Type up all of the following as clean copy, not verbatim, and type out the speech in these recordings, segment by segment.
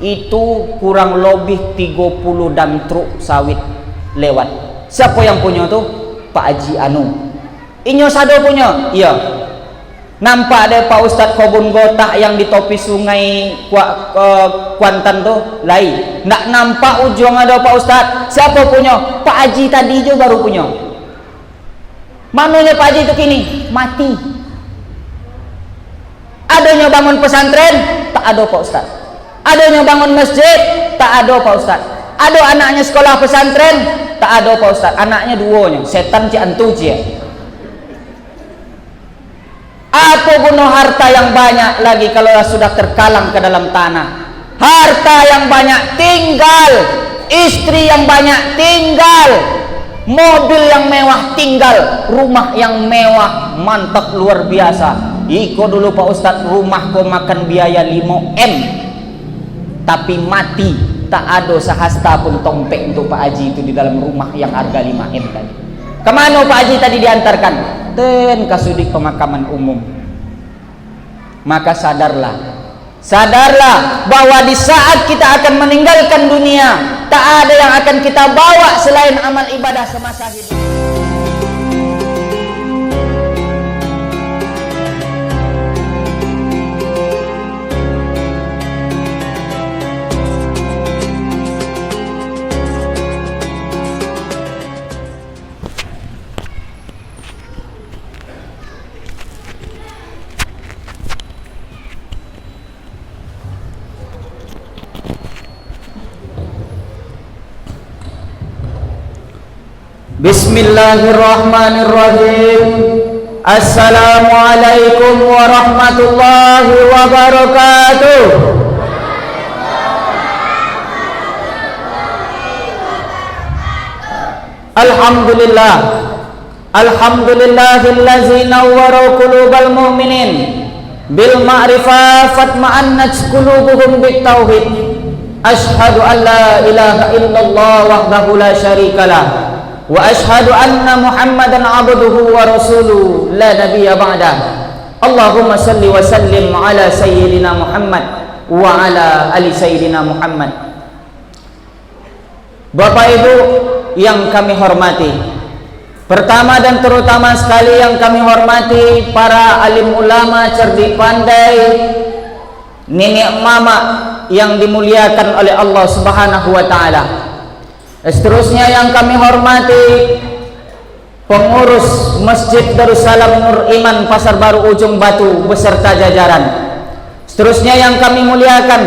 itu kurang lebih 30 dam truk sawit lewat. Siapa yang punya tuh? Pak Haji Anu. Inyo sado punya? Iya. Nampak ada Pak Ustadz Kobun Gotak yang di topi sungai Kuantan tuh? Lai. Nggak nampak ujung ada Pak Ustadz. Siapa punya? Pak Haji tadi juga baru punya. Mananya Pak Haji itu kini? Mati. Adanya bangun pesantren? Tak ada Pak Ustadz. Adanya bangun masjid? Tak ada Pak Ustadz. Ada anaknya sekolah pesantren? Tak ada Pak Ustadz. Anaknya duonya, setan ci antu ci. Apa guna harta yang banyak lagi kalau sudah terkalang ke dalam tanah? Harta yang banyak tinggal, istri yang banyak tinggal, mobil yang mewah tinggal, rumah yang mewah, mantap luar biasa. Iko dulu Pak Ustadz, rumah kau makan biaya 5M, tapi mati tak ada sehasta pun tompek untuk Pak Haji itu di dalam rumah yang harga 5M tadi. Kemana Pak Haji tadi diantarkan? Dan kasudik pemakaman umum. Maka sadarlah bahwa di saat kita akan meninggalkan dunia, tak ada yang akan kita bawa selain amal ibadah semasa hidup. Bismillahirrahmanirrahim. Assalamualaikum warahmatullahi wabarakatuh. Alhamdulillah. Alhamdulillahillazi nawwara qulubal mu'minin bil ma'rifah fatma'annat qulubuhum bit tauhid. Asyhadu an la ilaha illallah wahdahu la syarikalah. Wa ashhadu anna Muhammadan abduhu wa rasuluhu la nabiyya ba'dah. Allahumma salli wa sallim ala sayyidina Muhammad wa ala ali sayyidina Muhammad. Bapak Ibu yang kami hormati, pertama dan terutama sekali yang kami hormati para alim ulama cerdik pandai, nenek mama yang dimuliakan oleh Allah Subhanahu wa taala. Seterusnya yang kami hormati pengurus Masjid Darussalam Nur Iman Pasar Baru Ujung Batu beserta jajaran. Seterusnya yang kami muliakan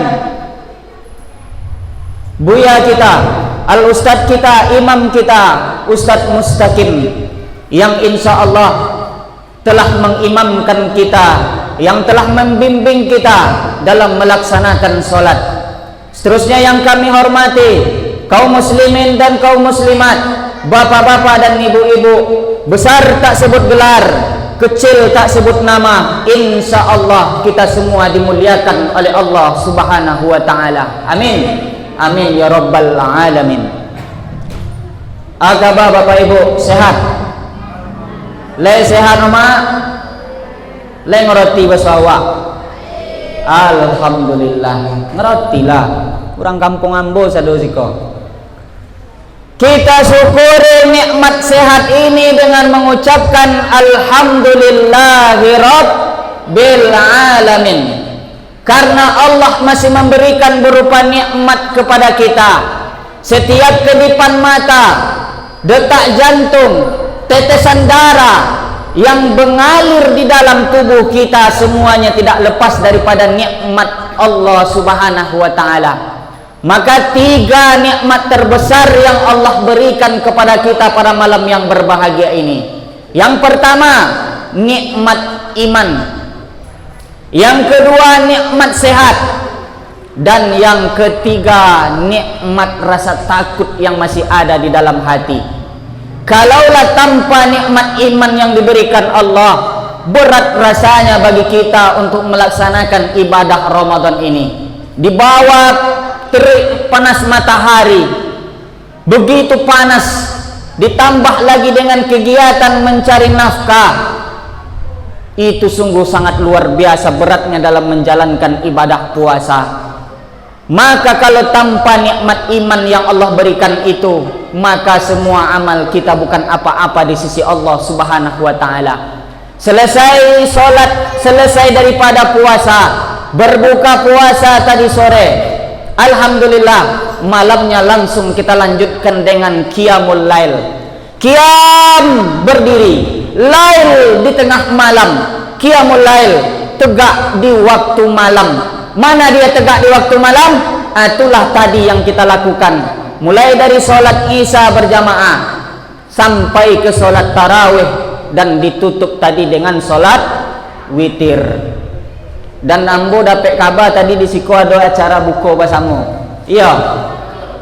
Buya kita, Al-Ustadz kita, Imam kita, Ustadz Mustaqim, yang insya Allah telah mengimamkan kita, yang telah membimbing kita dalam melaksanakan sholat. Seterusnya yang kami hormati kaum muslimin dan kaum muslimat, bapak-bapak dan ibu-ibu, besar tak sebut gelar, kecil tak sebut nama, insya Allah kita semua dimuliakan oleh Allah Subhanahu wa ta'ala. Amin, amin ya rabbal alamin. Agaba bapak ibu sehat? Le sehat oma? Le ngerti bahasa awak? Alhamdulillah, ngertilah. Kurang kampung ambo sadosiko. Kita syukuri nikmat sehat ini dengan mengucapkan alhamdulillahi rabbil alamin. Karena Allah masih memberikan berupa nikmat kepada kita. Setiap kedipan mata, detak jantung, tetesan darah yang mengalir di dalam tubuh kita, semuanya tidak lepas daripada nikmat Allah Subhanahu wa ta'ala. Maka 3 nikmat terbesar yang Allah berikan kepada kita pada malam yang berbahagia ini. Yang pertama, nikmat iman. Yang kedua, nikmat sehat. Dan yang ketiga, nikmat rasa takut yang masih ada di dalam hati. Kalaulah tanpa nikmat iman yang diberikan Allah, berat rasanya bagi kita untuk melaksanakan ibadah Ramadan ini. Di bawah terik panas matahari, begitu panas, ditambah lagi dengan kegiatan mencari nafkah, itu sungguh sangat luar biasa beratnya dalam menjalankan ibadah puasa. Maka kalau tanpa nikmat iman yang Allah berikan itu, maka semua amal kita bukan apa-apa di sisi Allah Subhanahu wa taala. Selesai sholat, selesai daripada puasa, berbuka puasa tadi sore, alhamdulillah, malamnya langsung kita lanjutkan dengan qiyamul lail. Qiyam berdiri, lail di tengah malam, qiyamul lail tegak di waktu malam. Mana dia tegak di waktu malam? Itulah tadi yang kita lakukan. Mulai dari sholat isya berjamaah sampai ke sholat tarawih, dan ditutup tadi dengan sholat witir. Dan ambo dapat kabar tadi di siku ada acara buka bersama. Iya,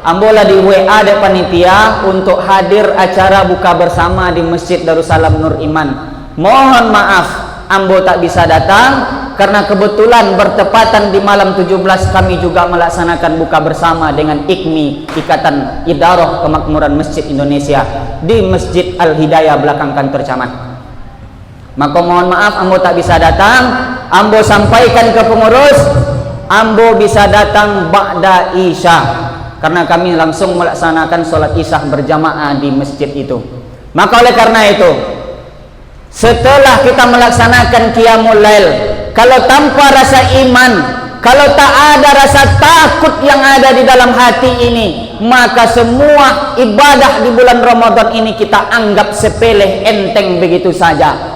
ambo lah di WA dari panitia untuk hadir acara buka bersama di Masjid Darussalam Nur Iman. Mohon maaf, ambo tak bisa datang karena kebetulan bertepatan di malam 17 kami juga melaksanakan buka bersama dengan IKMI, Ikatan Idarah Kemakmuran Masjid Indonesia, di Masjid Al Hidayah belakang kantor camat. Maka mohon maaf ambo tak bisa datang. Ambo sampaikan ke pengurus, ambo bisa datang ba'da isya, karena kami langsung melaksanakan sholat isya berjamaah di masjid itu. Maka oleh karena itu, setelah kita melaksanakan qiyamul lail, kalau tanpa rasa iman, kalau tak ada rasa takut yang ada di dalam hati ini, maka semua ibadah di bulan Ramadan ini kita anggap sepele, enteng begitu saja.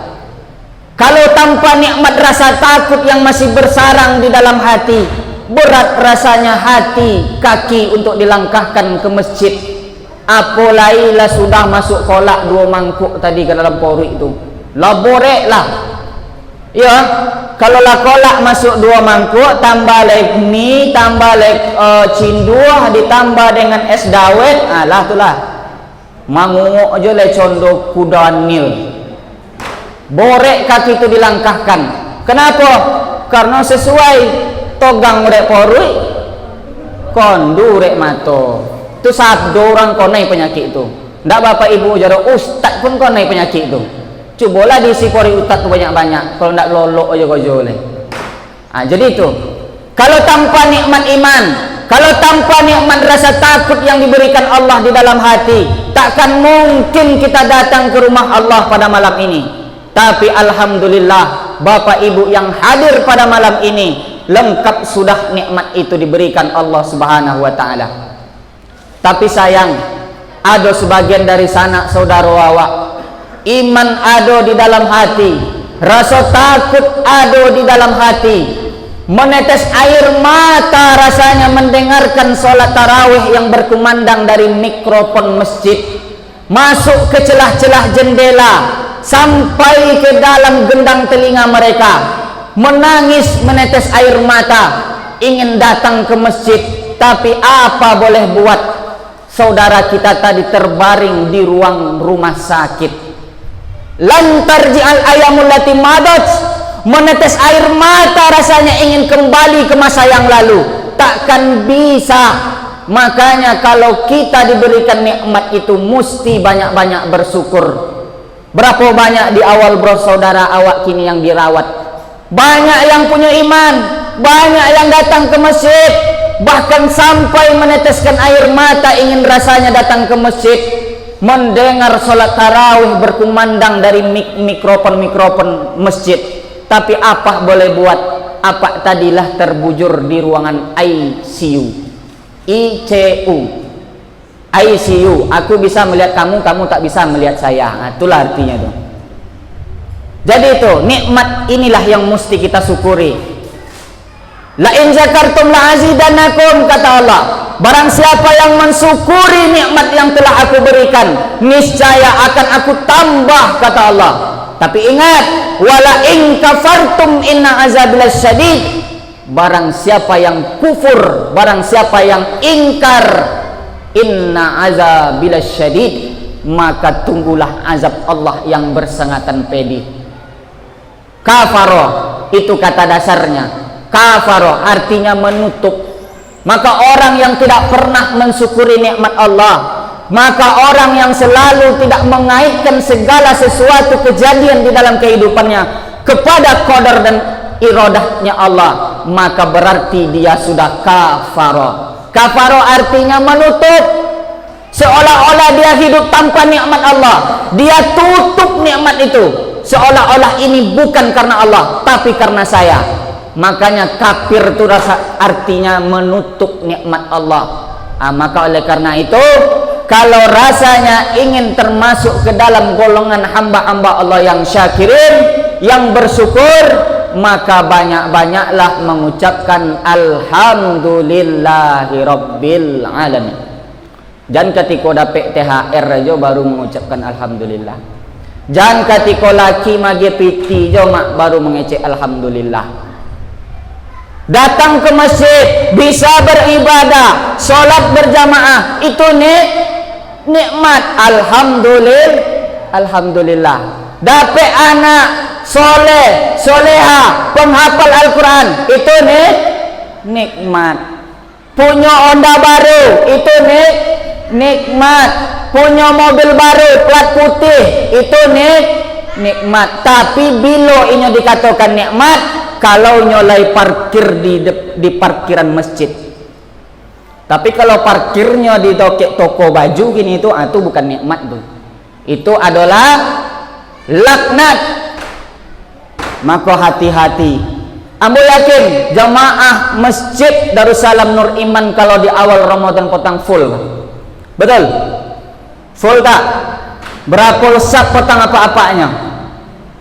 Kalau tanpa nikmat rasa takut yang masih bersarang di dalam hati, berat rasanya hati kaki untuk dilangkahkan ke masjid. Apolailah sudah masuk kolak 2 mangkuk tadi ke dalam poruk itu, lah borek lah. Ya, kalau lah kolak masuk 2 mangkuk, tambah lagi mie, tambah lagi cinduah, ditambah dengan es dawet, alah itulah mangunguk aja le condok kuda nil. Borek kaki itu dilangkahkan. Kenapa? Karena sesuai togang rek porui kondu rek mato. Itu sabdo orang konai penyakit itu. Ndak bapak ibu jaro ustad pun konai penyakit itu. Cobalah diisi pori utat banyak-banyak. Kalau ndak lolok aja kau jole. Jadi itu. Kalau tanpa nikmat iman, kalau tanpa nikmat rasa takut yang diberikan Allah di dalam hati, takkan mungkin kita datang ke rumah Allah pada malam ini. Tapi alhamdulillah, bapak ibu yang hadir pada malam ini, lengkap sudah nikmat itu diberikan Allah Subhanahu wa taala. Tapi sayang, ada sebagian dari sanak saudara awak, iman ada di dalam hati, rasa takut ada di dalam hati, menetes air mata rasanya mendengarkan sholat tarawih yang berkumandang dari mikrofon masjid, masuk ke celah-celah jendela sampai ke dalam gendang telinga mereka, menangis menetes air mata, ingin datang ke masjid. Tapi apa boleh buat, saudara kita tadi terbaring di ruang rumah sakit. Lantar ji'al ayamul lati madat, menetes air mata rasanya ingin kembali ke masa yang lalu, takkan bisa. Makanya kalau kita diberikan nikmat itu mesti banyak-banyak bersyukur. Berapa banyak di awal bro saudara awak kini yang dirawat, banyak yang punya iman, banyak yang datang ke masjid, bahkan sampai meneteskan air mata ingin rasanya datang ke masjid, mendengar sholat tarawih berkumandang dari mikrofon masjid. Tapi apa boleh buat, apa tadilah terbujur di ruangan ICU. Aku bisa melihat kamu, kamu tak bisa melihat saya. Itulah artinya itu. Jadi itu nikmat inilah yang mesti kita syukuri. La in zakartum la azidannakum, kata Allah. Barang siapa yang mensyukuri nikmat yang telah aku berikan, niscaya akan aku tambah, kata Allah. Tapi ingat, wala in kafartum inna azabil syadid. Barang siapa yang kufur, barang siapa yang ingkar, inna azabil syadid, maka tunggulah azab Allah yang bersengatan pedih. Kafaro itu kata dasarnya. Kafaro artinya menutup. Maka orang yang tidak pernah mensyukuri nikmat Allah, maka orang yang selalu tidak mengaitkan segala sesuatu kejadian di dalam kehidupannya kepada qadar dan iradahnya Allah, maka berarti dia sudah kafaro. Kafaro artinya menutup, seolah-olah dia hidup tanpa nikmat Allah. Dia tutup nikmat itu, seolah-olah ini bukan karena Allah tapi karena saya. Makanya kafir itu artinya menutup nikmat Allah. Maka oleh karena itu, kalau rasanya ingin termasuk ke dalam golongan hamba-hamba Allah yang syakirin, yang bersyukur, maka banyak-banyaklah mengucapkan alhamdulillahi rabbil alamin. Jangan ketika dapat THR aja baru mengucapkan alhamdulillah. Jangan ketika laki magi piti jo mak baru mengecek alhamdulillah. Datang ke masjid, bisa beribadah, sholat berjamaah, itu nikmat. Alhamdulillah. Dapat anak soleh, soleha, penghafal Al-Quran, itu nikmat. Punya Honda baru, itu nikmat. Punya mobil baru plat putih, itu nikmat. Tapi bila ini dikatakan nikmat kalau nyolai parkir di parkiran masjid. Tapi kalau parkirnya di toko baju gini itu bukan nikmat tuh. Itu adalah laknat. Maka hati-hati. Ambo yakin jamaah masjid Darussalam Nur Iman kalau di awal Ramadan petang full. Betul? Full tak? Berapa sap petang apa-apanya?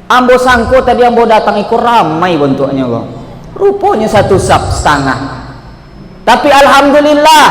Ambo sangko tadi ambo datang ikut ramai bentuknya kok. Rupanya 1 sap setengah. Tapi alhamdulillah,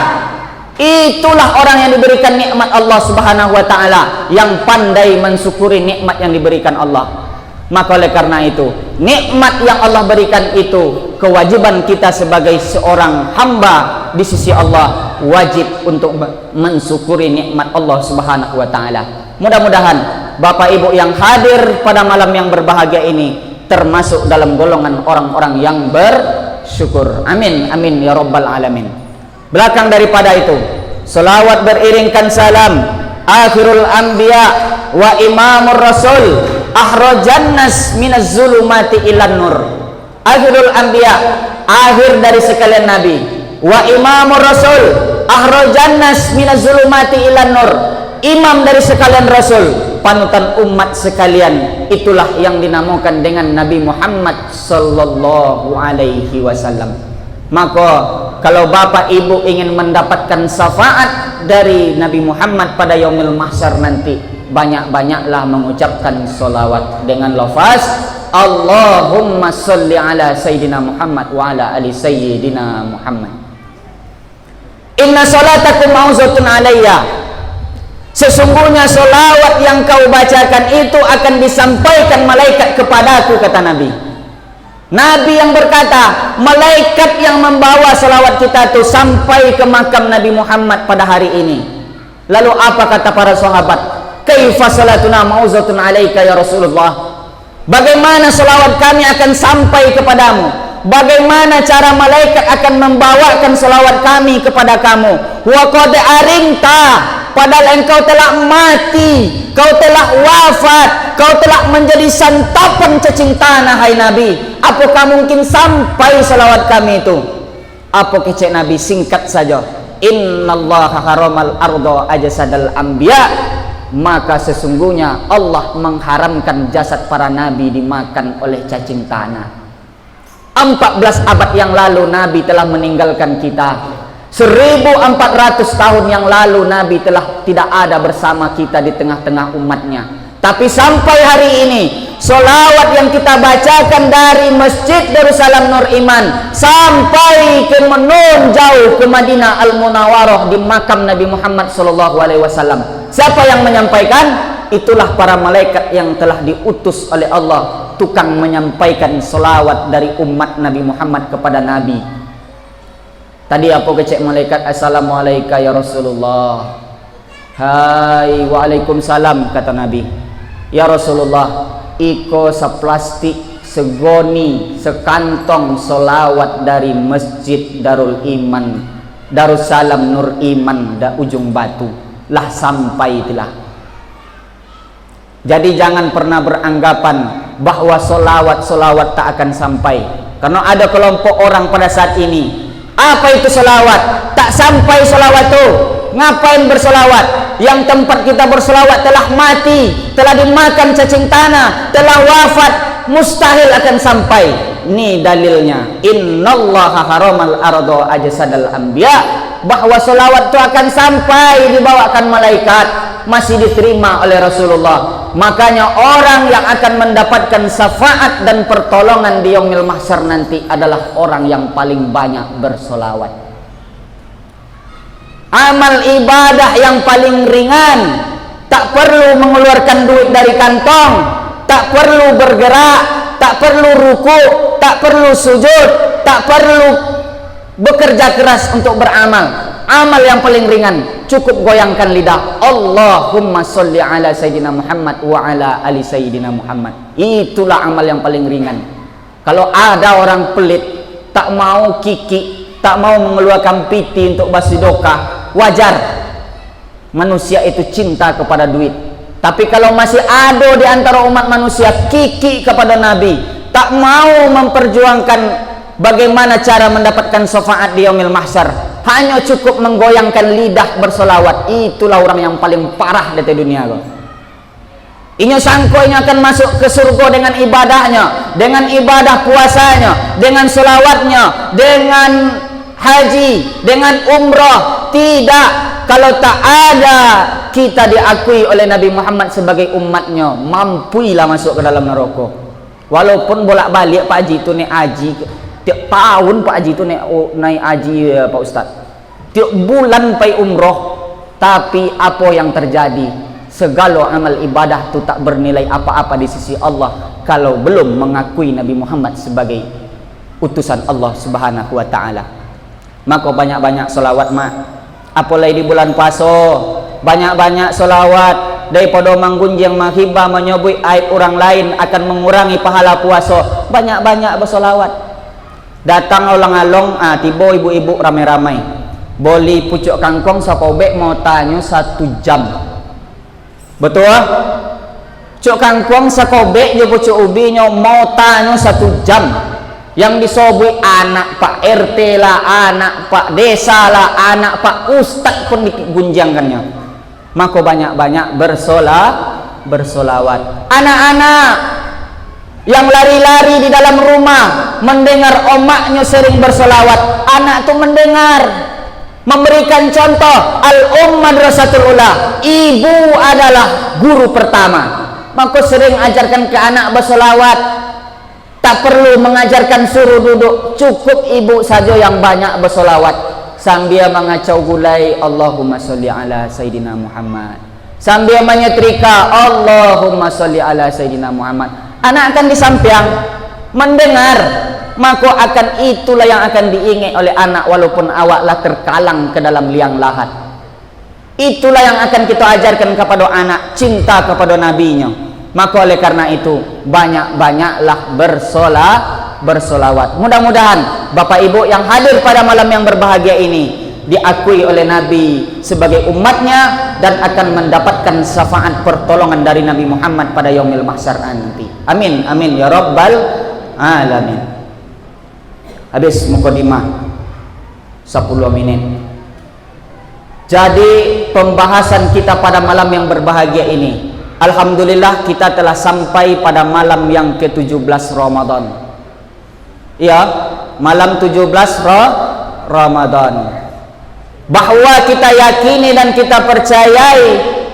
itulah orang yang diberikan nikmat Allah Subhanahu wa taala, yang pandai mensyukuri nikmat yang diberikan Allah. Maka oleh karena itu, nikmat yang Allah berikan itu kewajiban kita sebagai seorang hamba di sisi Allah, wajib untuk mensyukuri nikmat Allah Subhanahu wa taala. Mudah-mudahan Bapak Ibu yang hadir pada malam yang berbahagia ini termasuk dalam golongan orang-orang yang bersyukur. Amin, amin ya rabbal alamin. Belakang daripada itu, selawat beriringkan salam akhirul anbiya wa imamur rasul, ahrajan nas minaz zulumati ilan nur. Akhirul anbiya, akhir dari sekalian nabi, wa imamur rasul, ahrajan nas minaz zulumati ilan nur, imam dari sekalian rasul, panutan umat sekalian. Itulah yang dinamakan dengan Nabi Muhammad sallallahu alaihi wasallam. Maka kalau Bapak Ibu ingin mendapatkan syafaat dari Nabi Muhammad pada yaumil mahsyar nanti, banyak-banyaklah mengucapkan solawat dengan lafaz Allahumma salli ala sayyidina Muhammad wa ala ali sayyidina Muhammad. Inna salatakum ma'uzatun alayya, sesungguhnya solawat yang kau bacakan itu akan disampaikan malaikat kepadaku, kata Nabi. Nabi yang berkata, malaikat yang membawa solawat kita itu sampai ke makam Nabi Muhammad pada hari ini. Lalu apa kata para sahabat? Kaifa salatuna ma'uzatun alaika ya Rasulullah? Bagaimana solawat kami akan sampai kepadamu? Bagaimana cara malaikat akan membawakan solawat kami kepada kamu? Wa qad arinta, padahal engkau telah mati, kau telah wafat, kau telah menjadi santapan cacing tanah, hai Nabi. Apakah mungkin sampai salawat kami itu? Apa kecek Nabi? Singkat saja, innallaha haramal ardo ajasadal anbiya, maka sesungguhnya Allah mengharamkan jasad para nabi dimakan oleh cacing tanah. 14 abad yang lalu Nabi telah meninggalkan kita. 1400 tahun yang lalu Nabi telah tidak ada bersama kita di tengah-tengah umatnya. Tapi sampai hari ini, solawat yang kita bacakan dari Masjid Darussalam Nur Iman sampai ke menun jauh ke Madinah Al-Munawwarah di makam Nabi Muhammad SAW. Siapa yang menyampaikan? Itulah para malaikat yang telah diutus oleh Allah, tukang menyampaikan solawat dari umat Nabi Muhammad kepada Nabi. Tadi apa kecek malaikat? Assalamualaikum ya Rasulullah. Hai, waalaikumsalam, kata Nabi. Ya Rasulullah, iko seplastik, segoni, sekantong solawat dari Masjid Darul Iman, Darussalam Nur Iman, da ujung batu, lah sampai itulah. Jadi jangan pernah beranggapan bahwa solawat tak akan sampai. Karena ada kelompok orang pada saat ini, apa itu selawat? Tak sampai selawat itu, ngapain berselawat? Yang tempat kita berselawat telah mati, telah dimakan cacing tanah, telah wafat, mustahil akan sampai. Ini dalilnya, innallaha haramal ardo ajsadal anbiya, bahwa selawat itu akan sampai dibawakan malaikat, masih diterima oleh Rasulullah. Makanya orang yang akan mendapatkan syafaat dan pertolongan di yaumil mahsyar nanti adalah orang yang paling banyak bersolawat. Amal ibadah yang paling ringan, tak perlu mengeluarkan duit dari kantong, tak perlu bergerak, tak perlu ruku, tak perlu sujud, tak perlu bekerja keras untuk beramal. Amal yang paling ringan, cukup goyangkan lidah, Allahumma sholli ala sayyidina Muhammad wa ala ali sayyidina Muhammad. Itulah amal yang paling ringan. Kalau ada orang pelit, tak mau kiki, tak mau mengeluarkan piti untuk basidokah, wajar. Manusia itu cinta kepada duit. Tapi kalau masih ada di antara umat manusia kiki kepada Nabi, tak mau memperjuangkan bagaimana cara mendapatkan syafaat di yaumil mahsyar, hanya cukup menggoyangkan lidah bersolawat, itulah orang yang paling parah di dunia. Inya sangko inya akan masuk ke surga dengan ibadahnya, dengan ibadah puasanya, dengan solawatnya, dengan haji, dengan umrah. Tidak, kalau tak ada kita diakui oleh Nabi Muhammad sebagai umatnya, mampuilah masuk ke dalam neraka. Walaupun bolak-balik Pak Haji itu naik haji tiap tahun, Pak Haji itu naik haji Pak Ustaz, tiap bulan pai umroh, tapi apa yang terjadi? Segala amal ibadah itu tak bernilai apa-apa di sisi Allah kalau belum mengakui Nabi Muhammad sebagai utusan Allah Subhanahu wa ta'ala. Maka banyak-banyak solawat mak, apalagi di bulan puasa, banyak-banyak solawat. Daripada menggunjing, menghibah, menyebut aib orang lain akan mengurangi pahala puasa. Banyak-banyak bersolawat. Datang along-along, tiba ibu-ibu ramai-ramai, beli pucuk kangkung sapobek, mau tanya 1 jam. Betul? Pucuk kangkung sakobek je pucuk ubinya mau tanya 1 jam. Yang disobui anak Pak RT lah, anak Pak Desa lah, anak Pak Ustadz pun digunjangkannya. Maka banyak-banyak bersolawat. Anak-anak yang lari-lari di dalam rumah mendengar omaknya sering bersolawat, anak itu mendengar, memberikan contoh. Al-Madrasatul Ula, ibu adalah guru pertama, maka sering ajarkan ke anak bersolawat. Tak perlu mengajarkan suruh duduk, cukup ibu saja yang banyak bersolawat sambil mengacau gulai Allahumma sholli ala sayyidina Muhammad, sambil menyetrika Allahumma sholli ala sayyidina Muhammad. Anak akan di samping mendengar, maka akan itulah yang akan diingat oleh anak walaupun awaklah terkalang ke dalam liang lahat. Itulah yang akan kita ajarkan kepada anak, cinta kepada nabinya. Maka oleh karena itu banyak-banyaklah bersolawat. Mudah-mudahan Bapak Ibu yang hadir pada malam yang berbahagia ini diakui oleh Nabi sebagai umatnya dan akan mendapatkan syafaat pertolongan dari Nabi Muhammad pada yaumil mahsyar nanti. Amin, amin ya rabbal alamin. Habis mukadimah 10 menit. Jadi pembahasan kita pada malam yang berbahagia ini, alhamdulillah kita telah sampai pada malam yang ke-17 Ramadan. Ya, malam 17 Ramadan. Bahwa kita yakini dan kita percayai,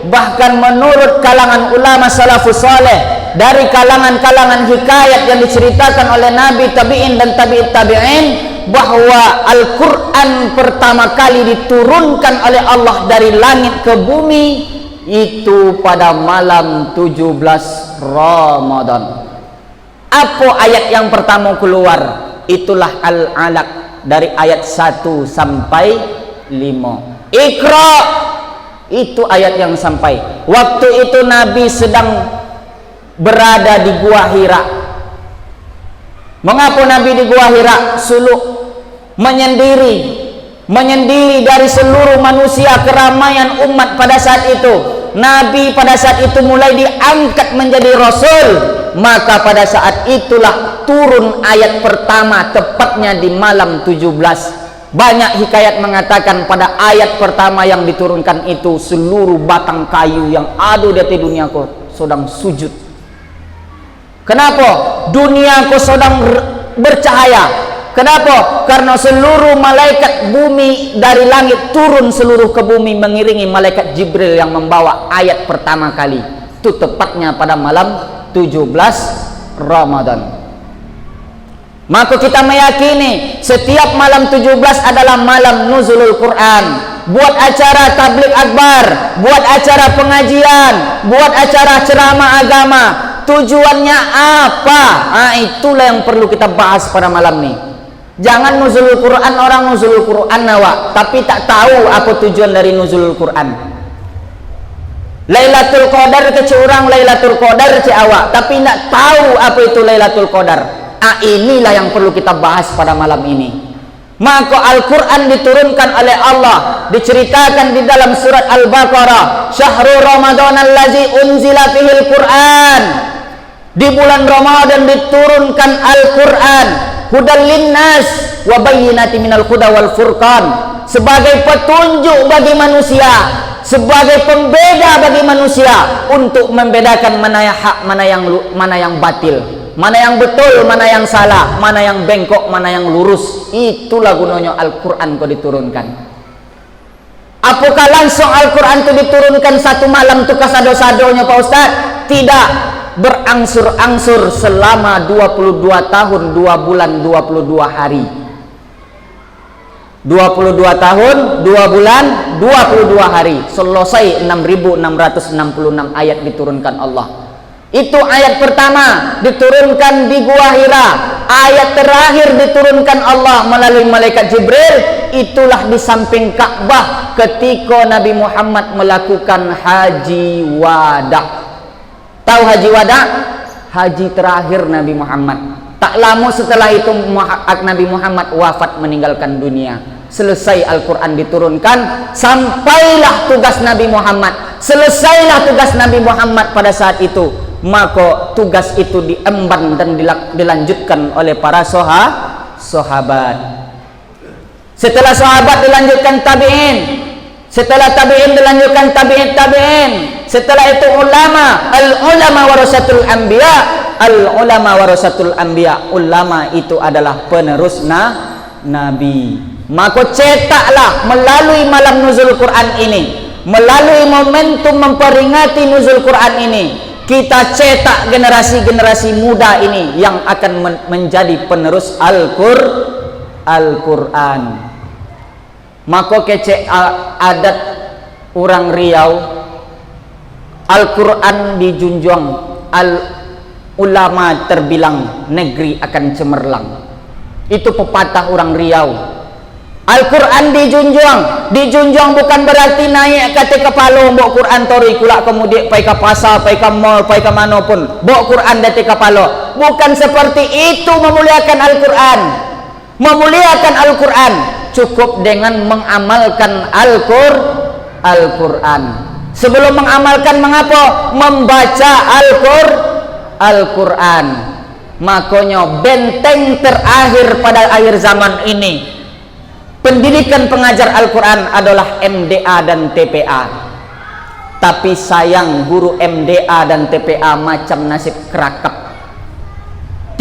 bahkan menurut kalangan ulama salafus saleh, dari kalangan-kalangan hikayat yang diceritakan oleh Nabi, tabi'in dan tabi'it tabi'in, bahwa Al-Quran pertama kali diturunkan oleh Allah dari langit ke bumi itu pada malam 17 Ramadan. Apa ayat yang pertama keluar? Itulah Al-Alaq, dari ayat 1 sampai 5. Iqra, itu ayat yang sampai. Waktu itu Nabi sedang berada di Gua Hira. Mengapa Nabi di Gua Hira? Suluk, menyendiri dari seluruh manusia, keramaian umat pada saat itu. Nabi pada saat itu mulai diangkat menjadi Rasul. maka pada saat itulah turun ayat pertama, tepatnya di malam 17. Banyak hikayat mengatakan pada ayat pertama yang diturunkan itu seluruh batang kayu yang ada di dunia ko sedang sujud. Kenapa? Dunia ko sedang bercahaya. Kenapa? Karena seluruh malaikat bumi dari langit turun seluruh ke bumi mengiringi malaikat Jibril yang membawa ayat pertama kali. Itu tepatnya pada malam 17 Ramadan. Maka kita meyakini setiap malam 17 adalah malam nuzulul Quran. Buat acara tabligh akbar, buat acara pengajian, buat acara ceramah agama. Tujuannya apa? Itulah yang perlu kita bahas pada malam ini. Jangan nuzulul Quran, orang nuzulul Quran nawak, tapi tak tahu apa tujuan dari nuzulul Quran. Lailatul Qadar ke orang Lailatul Qadar ke awak, tapi tak tahu apa itu Lailatul Qadar. Inilah yang perlu kita bahas pada malam ini. Maka Al-Quran diturunkan oleh Allah, diceritakan di dalam surat Al-Baqarah, Syahrul Ramadan allazi unzila fihil Quran. Di bulan Ramadan diturunkan Al-Quran, hudal linnas wa bayyinati minal huda wal furqan, sebagai petunjuk bagi manusia, sebagai pembeda bagi manusia untuk membedakan mana yang hak, mana yang batil, mana yang betul, mana yang salah, mana yang bengkok, mana yang lurus. Itulah gunanya Al-Quran kau diturunkan. Apakah langsung Al-Quran itu diturunkan satu malam tu kasado-sadonya Pak Ustaz? Tidak, berangsur-angsur selama 22 tahun 2 bulan 22 hari. 22 tahun 2 bulan 22 hari, selesai 6.666 ayat diturunkan Allah. Itu ayat pertama diturunkan di Gua Hira. Ayat terakhir diturunkan Allah melalui malaikat Jibril, itulah di samping Ka'bah ketika Nabi Muhammad melakukan haji wada. Tahu haji wada? Haji terakhir Nabi Muhammad. Tak lama setelah itu Nabi Muhammad wafat meninggalkan dunia. Selesai Al-Quran diturunkan, sampailah tugas Nabi Muhammad, selesailah tugas Nabi Muhammad pada saat itu. Maka tugas itu diemban dan dilanjutkan oleh para sahabat. Setelah sahabat dilanjutkan tabi'in, setelah tabi'in dilanjutkan tabi'in, setelah itu ulama. Al-ulama warasatul anbiya, al-ulama warasatul anbiya. Ulama itu adalah penerus nabi. Maka cetaklah melalui malam nuzul Quran ini, melalui momentum memperingati nuzul Quran ini, kita cetak generasi-generasi muda ini yang akan menjadi penerus Al-Quran. Maka kecek adat orang Riau, Al-Quran dijunjung, ulama terbilang negeri akan cemerlang. Itu pepatah orang Riau. Al-Quran dijunjung bukan berarti naik kata kepala bawa Quran tori kulak kemudian pai ke pasar, pai ke mall, pai ke mana pun bawa Quran dari kepala. Bukan seperti itu memuliakan Al-Quran. Memuliakan Al-Quran cukup dengan mengamalkan Al-Quran. Sebelum mengamalkan mengapa? Membaca Al-Quran. Makanya benteng terakhir pada akhir zaman ini, pendidikan pengajar Al-Quran adalah MDA dan TPA. Tapi sayang guru MDA dan TPA macam nasib kerakap.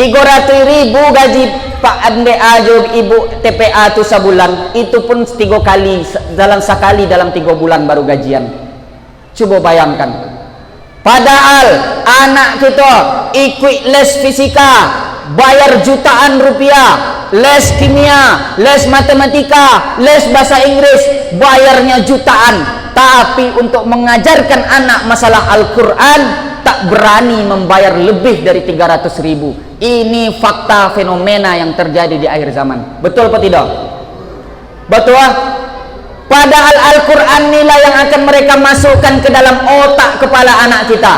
300.000 gaji Pak MDA juga Ibu TPA itu sebulan. Itu pun 3 kali sekali dalam 3 bulan baru gajian. Coba bayangkan. Padahal anak kita ikut les fisika bayar jutaan rupiah, les kimia, les matematika, les bahasa Inggris, bayarnya jutaan. Tapi untuk mengajarkan anak masalah Al-Quran tak berani membayar lebih dari 300.000. Ini fakta fenomena yang terjadi di akhir zaman. Betul atau tidak? Betul. Padahal Al-Quran inilah yang akan mereka masukkan ke dalam otak kepala anak kita.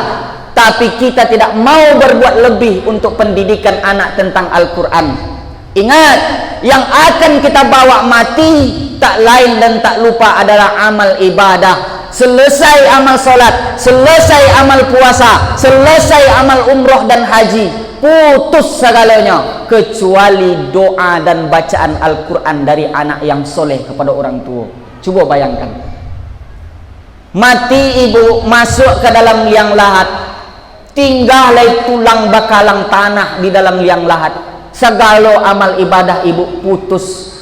Tapi kita tidak mau berbuat lebih untuk pendidikan anak tentang Al-Quran. Ingat, yang akan kita bawa mati tak lain dan tak lupa adalah amal ibadah. selesai amal solat, selesai amal puasa, selesai amal umroh dan haji, putus segalanya kecuali doa dan bacaan Al-Quran dari anak yang soleh kepada orang tua. Coba bayangkan, mati ibu, masuk ke dalam liang lahat, tinggalai tulang bakalang tanah di dalam liang lahat, segala amal ibadah ibu putus.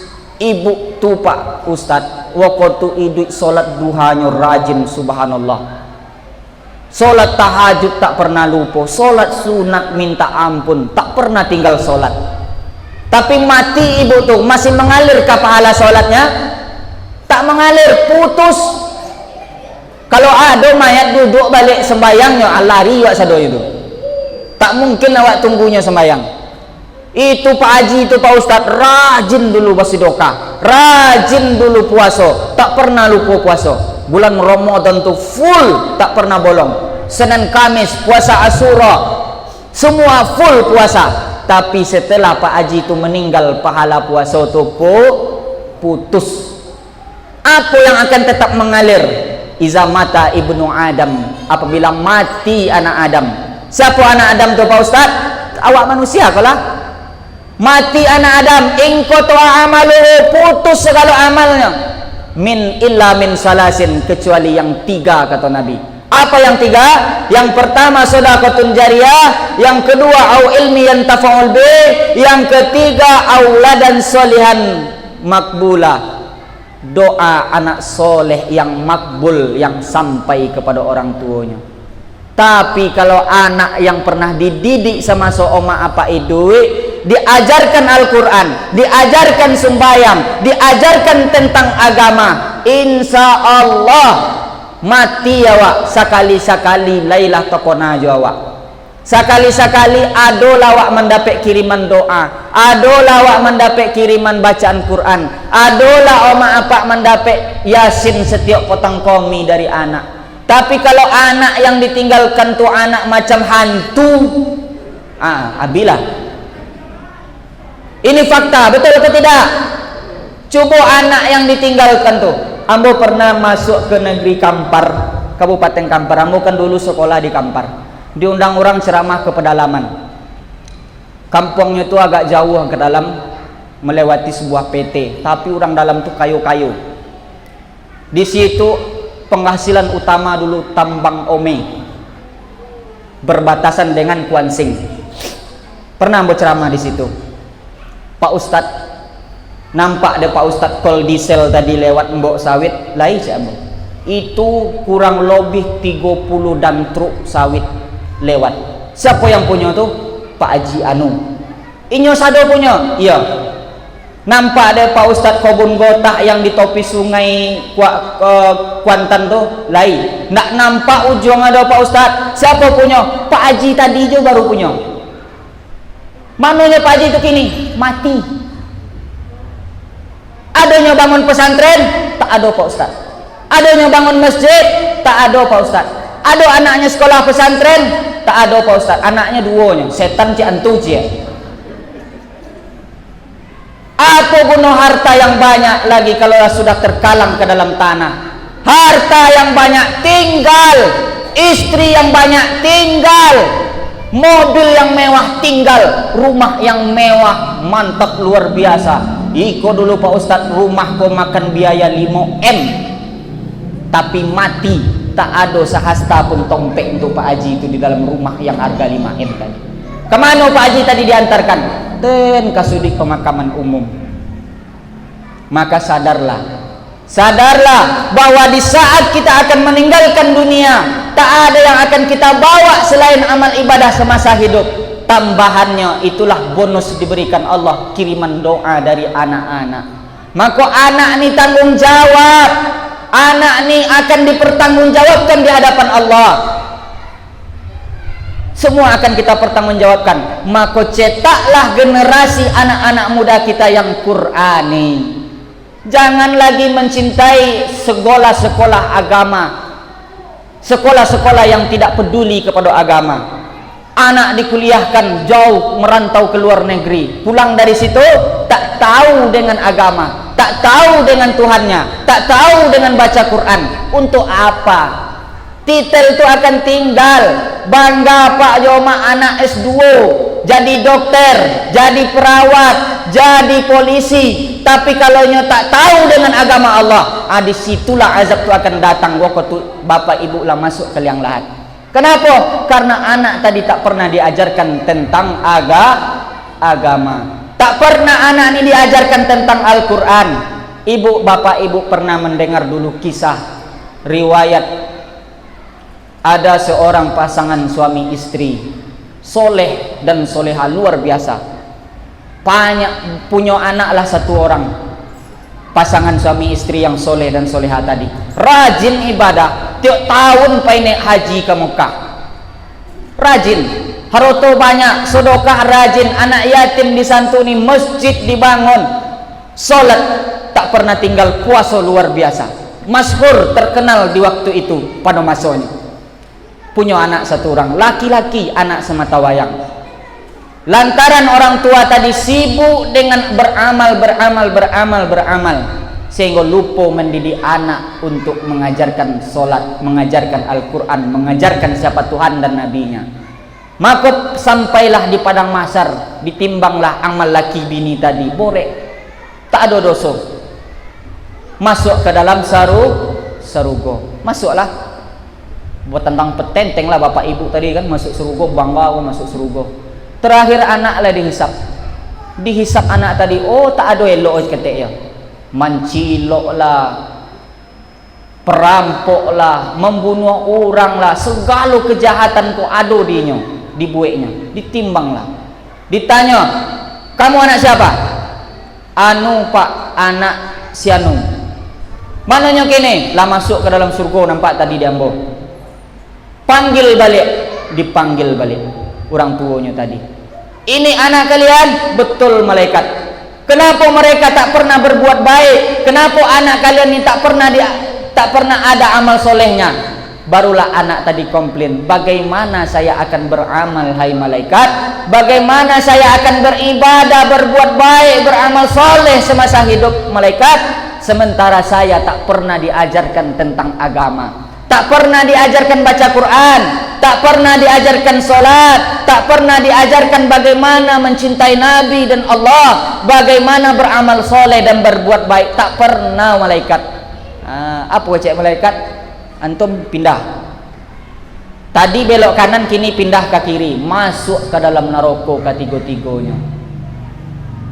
Ibu tu Pak Ustad, waktu ibu solat duhanya rajin, subhanallah, solat tahajud tak pernah lupa, solat sunat minta ampun tak pernah tinggal solat. Tapi mati ibu tuh masih mengalir ke pahala solatnya? Tak mengalir, putus. Kalau ada mayat duduk balik sembayangnya, lari awak sado itu. Tak mungkin awak tunggunya sembayang. Itu Pak Haji, itu Pak Ustadz, rajin dulu bersedekah, rajin dulu puasa, tak pernah lupa puasa. Bulan Ramadan tuh full, tak pernah bolong. Senin Kamis puasa Asyura, semua full puasa. Tapi setelah Pak Haji itu meninggal, pahala puasa itu putus. Apa yang akan tetap mengalir? Iza mata ibnu Adam, apabila mati anak Adam. Siapa anak Adam tuh Pak Ustadz? Awak manusia kalah. Mati anak Adam, ingqata amaluhu, putus segala amalnya. Min illa min salasin, kecuali yang tiga kata Nabi. Apa yang tiga? Yang pertama sedekahun jariyah, yang kedua au ilmi yantafa'ul bih, yang ketiga auladan solihan makbulah. Doa anak soleh yang makbul, yang sampai kepada orang tuanya. Tapi kalau anak yang pernah dididik sama seoma apa itu, diajarkan Al-Quran, diajarkan sembahyang, diajarkan tentang agama, insya Allah mati awak sekali-sekali lailah tokona awak, sekali-sekali adolah awak mendapat kiriman doa, adolah awak mendapat kiriman bacaan Quran, adolah oma apa mendapat yasin setiap potong komi dari anak. Tapi kalau anak yang ditinggalkan tuh anak macam hantu, abilah. Ini fakta, betul atau tidak? Coba anak yang ditinggalkan tuh. Ambo pernah masuk ke negeri Kampar, Kabupaten Kampar. Ambo kan dulu sekolah di Kampar. Diundang orang ceramah ke pedalaman. Kampungnya tuh agak jauh ke dalam, melewati sebuah PT. Tapi orang dalam tuh kayu-kayu. Di situ penghasilan utama dulu tambang ome, berbatasan dengan Kuansing. Pernah ambo ceramah di situ. Pak Ustadz, nampak deh Pak Ustadz kol diesel tadi lewat mbok sawit, lain sih ambo. Itu kurang lebih 30 dan truk sawit lewat. Siapa yang punya tuh? Pak Haji Anu. Inyo sado punya? Iya. Nampak ada Pak Ustadz kebun gotah yang di topi sungai Kuantan tuh? Lain. Nggak nampak ujung ada Pak Ustadz. Siapa punya? Pak Haji tadi juga baru punya. Mananya Pak Haji itu kini? Mati. Adanya bangun pesantren? Tak ada Pak Ustadz. Adanya bangun masjid? Tak ada Pak Ustadz. Ada anaknya sekolah pesantren? Tak ada Pak Ustadz. Anaknya duonya, setan ci antu ci. Apa guna harta yang banyak lagi kalau sudah terkalang ke dalam tanah? Harta yang banyak tinggal, istri yang banyak tinggal, mobil yang mewah tinggal, rumah yang mewah, mantap luar biasa. Iko dulu Pak Ustadz, rumahku makan biaya 5M, tapi mati tak ada sehasta pun tompek untuk Pak Haji itu di dalam rumah yang harga 5M tadi. Kemana Pak Haji tadi diantarkan? Dan kasudik pemakaman umum. Maka sadarlah bahwa di saat kita akan meninggalkan dunia, tak ada yang akan kita bawa selain amal ibadah semasa hidup. Tambahannya itulah bonus diberikan Allah, kiriman doa dari anak-anak. Maka anak ini tanggung jawab, anak ini akan dipertanggungjawabkan di hadapan Allah. Semua akan kita pertanggungjawabkan. Maka cetaklah generasi anak-anak muda kita yang Qur'ani. Jangan lagi mencintai sekolah-sekolah agama, sekolah-sekolah yang tidak peduli kepada agama. Anak dikuliahkan jauh, merantau ke luar negeri, pulang dari situ tak tahu dengan agama, tak tahu dengan Tuhannya, tak tahu dengan baca Quran. Untuk apa? Titel itu akan tinggal. Bangga Pak Joma anak S2, jadi dokter, jadi perawat, jadi polisi. Tapi kalau nyo tak tahu dengan agama Allah, disitulah azab itu akan datang. Waktu bapak ibu lah masuk ke liang lahat. Kenapa? Karena anak tadi tak pernah diajarkan tentang agama. Tak pernah anak ini diajarkan tentang Al-Quran. Ibu, bapak ibu pernah mendengar dulu kisah riwayat ada seorang pasangan suami istri, soleh dan soleha luar biasa. Banyak punya anak lah satu orang. Pasangan suami istri yang soleh dan soleha tadi, rajin ibadah. Tiap tahun pai naik haji ke Mekah. Rajin, haroto banyak, sedekah rajin, anak yatim disantuni, masjid dibangun, solat tak pernah tinggal, puasa luar biasa. Masyhur terkenal di waktu itu pada masanya. Punya anak satu orang, laki-laki, anak semata wayang. Lantaran orang tua tadi sibuk dengan beramal, sehingga lupa mendidik anak untuk mengajarkan solat, mengajarkan Al-Quran, mengajarkan siapa Tuhan dan Nabi-Nya. Maka sampailah di padang mahsyar, ditimbanglah amal laki bini tadi, borek, tak ada dosa. Masuk ke dalam sarugo, masuklah. Buat tentang petenteng lah bapak ibu tadi kan, masuk surugo, bangga aku masuk surugo. Terakhir anak lah dihisap anak tadi. Oh tak ada elok kata ya, mancilok lah, perampok lah, membunuh orang lah, segala kejahatan ko ada di bueknya. Ditimbang lah, ditanya, kamu anak siapa? Anu pak, anak si anu. Mananya kini lah masuk ke dalam surga, nampak tadi diambo. Panggil balik, dipanggil balik orang tuanya tadi. Ini anak kalian, betul malaikat. Kenapa mereka tak pernah berbuat baik? Kenapa anak kalian ini tak pernah ada amal solehnya? Barulah anak tadi komplain, bagaimana saya akan beramal hai malaikat? Bagaimana saya akan beribadah, berbuat baik, beramal soleh semasa hidup malaikat? Sementara saya tak pernah diajarkan tentang agama, tak pernah diajarkan baca Quran, tak pernah diajarkan solat, tak pernah diajarkan bagaimana mencintai Nabi dan Allah, bagaimana beramal soleh dan berbuat baik. Tak pernah malaikat. Apa cek malaikat? Antum pindah. Tadi belok kanan, kini pindah ke kiri, masuk ke dalam neraka ketiga-tiganya.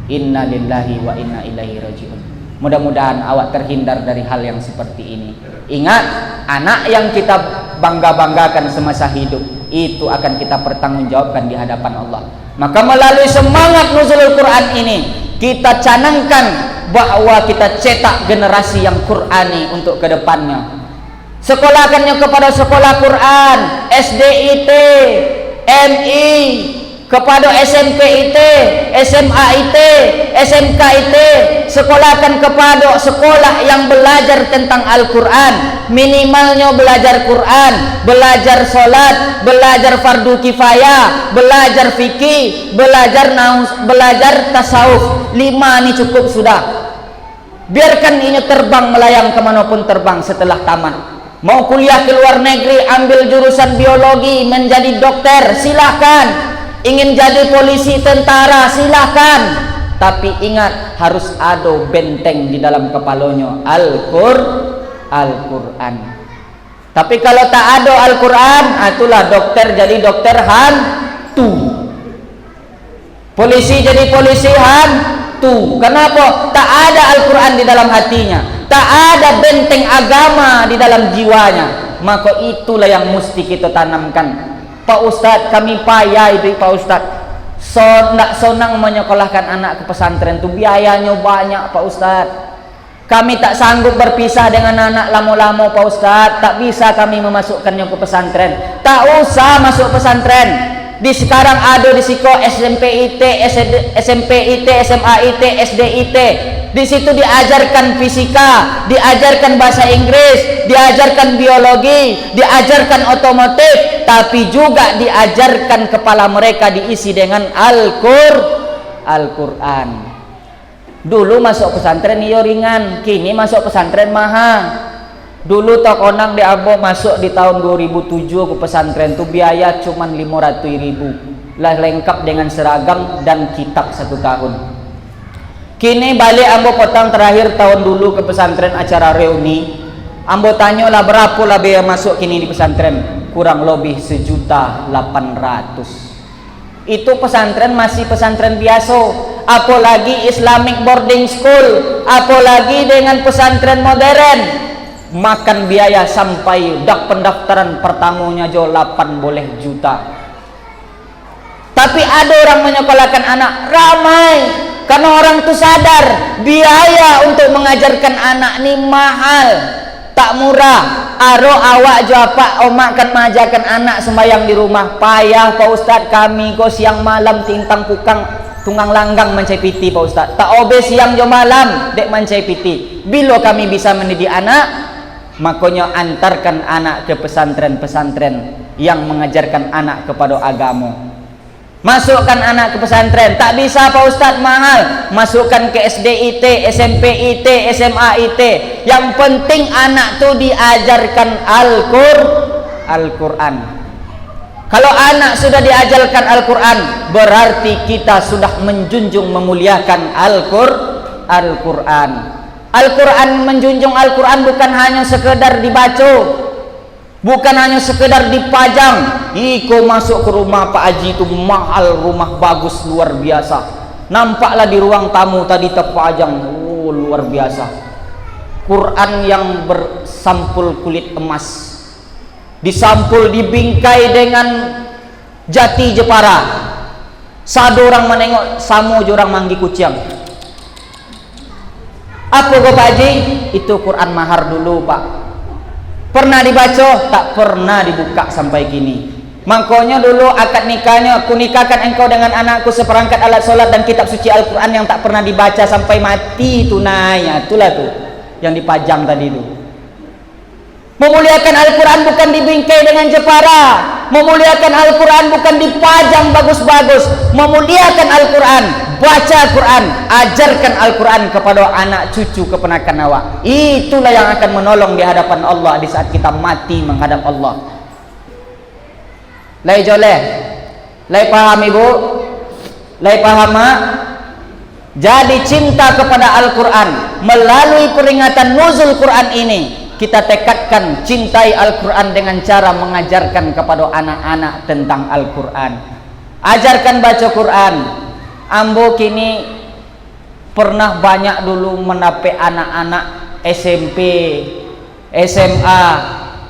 Inna lillahi wa inna ilaihi rajiun. Mudah-mudahan awak terhindar dari hal yang seperti ini. Ingat, anak yang kita bangga-banggakan semasa hidup itu akan kita pertanggungjawabkan di hadapan Allah. Maka melalui semangat nuzulul Quran ini, kita canangkan bahwa kita cetak generasi yang Qurani untuk kedepannya. Sekolahkannya kepada sekolah Quran, SDIT, MI, kepada SMP IT, SMA IT, SMK IT. Sekolahkan kepada sekolah yang belajar tentang Al-Quran. Minimalnya belajar Quran, belajar solat, belajar fardu kifayah, belajar fikih, belajar tasawuf. 5 ini cukup sudah. Biarkan ini terbang melayang kemanapun terbang setelah tamat. Mau kuliah ke luar negeri, ambil jurusan biologi, menjadi dokter, silahkan. Ingin jadi polisi, tentara, silahkan. Tapi ingat, harus ada benteng di dalam kepalanya, Al-Quran. Tapi kalau tak ada Al-Quran, itulah dokter jadi dokter hantu, polisi jadi polisi hantu. Kenapa? Tak ada Al-Quran di dalam hatinya, tak ada benteng agama di dalam jiwanya. Maka itulah yang mesti kita tanamkan. Pak Ustadz, kami payah itu Pak Ustadz, nak senang menyekolahkan anak ke pesantren itu, biayanya banyak Pak Ustadz. Kami tak sanggup berpisah dengan anak lama-lama Pak Ustadz, tak bisa kami memasukkannya ke pesantren. Tak usah masuk pesantren. Di sekarang ada di Siko SMP IT, SMA IT, SD IT. Di situ diajarkan fisika, diajarkan bahasa Inggris, diajarkan biologi, diajarkan otomotif, tapi juga diajarkan kepala mereka diisi dengan Al-Quran. Dulu masuk pesantren iyo ringan, kini masuk pesantren mahal. Dulu tok onang di Abo masuk di tahun 2007 ke pesantren tuh biaya cuman 500.000 lah, lengkap dengan seragam dan kitab 1 tahun. Kini balik Ambo potong terakhir tahun dulu ke pesantren acara reuni. Ambo tanya lah berapa lah biaya masuk kini di pesantren, kurang lebih 1.800.000. Itu pesantren masih pesantren biasa, apalagi Islamic boarding school, apalagi dengan pesantren modern. Makan biaya sampai dak pendaftaran pertamanya jo 8 boleh juta. Tapi ada orang menyekolahkan anak ramai karena orang itu sadar biaya untuk mengajarkan anak ini mahal, tak murah. Aro awak jo apa omak kan mengajarkan anak sembahyang di rumah payah Pak Ustadz, kami ko siang malam tintang pukang tunggang langgang mencai piti Pak Ustadz, tak obe siang jo malam dek mencai piti. Bila kami bisa mendidik anak, makanya antarkan anak ke pesantren-pesantren yang mengajarkan anak kepada agama. Masukkan anak ke pesantren, tak bisa Pak Ustadz mahal, masukkan ke SD IT, SMP IT, SMA IT. Yang penting anak tuh diajarkan Al-Quran. Kalau anak sudah diajarkan Al-Quran, berarti kita sudah menjunjung memuliakan Al-Quran. Al-Quran, menjunjung Al-Quran bukan hanya sekedar dibaca, bukan hanya sekedar dipajang. Iko masuk ke rumah Pak Haji itu mahal, rumah bagus luar biasa. Nampaklah di ruang tamu tadi terpajang, oh luar biasa. Quran yang bersampul kulit emas, disampul dibingkai dengan jati Jepara. Satu orang menengok samu jorang manggi kucing. Apa kau Pak Haji? Itu Quran mahar dulu Pak. Pernah dibaca? Tak pernah dibuka sampai kini. Makanya dulu akad nikahnya, aku nikahkan engkau dengan anakku seperangkat alat sholat dan kitab suci Al-Quran yang tak pernah dibaca sampai mati tunainya. Itulah tuh yang dipajang tadi itu. Memuliakan Al-Quran bukan dibingkai dengan Jepara. Memuliakan Al-Quran bukan dipajang bagus-bagus. Memuliakan Al-Quran, baca Quran, ajarkan Al-Quran kepada anak cucu keponakan awak. Itulah yang akan menolong di hadapan Allah di saat kita mati menghadap Allah. Lai joleh, lai paham ibu, lai paham mak. Jadi cinta kepada Al-Quran melalui peringatan nuzul Quran ini, kita tekadkan cintai Al-Quran dengan cara mengajarkan kepada anak-anak tentang Al-Quran. Ajarkan baca Quran. Ambo kini pernah banyak dulu menape anak-anak SMP, SMA,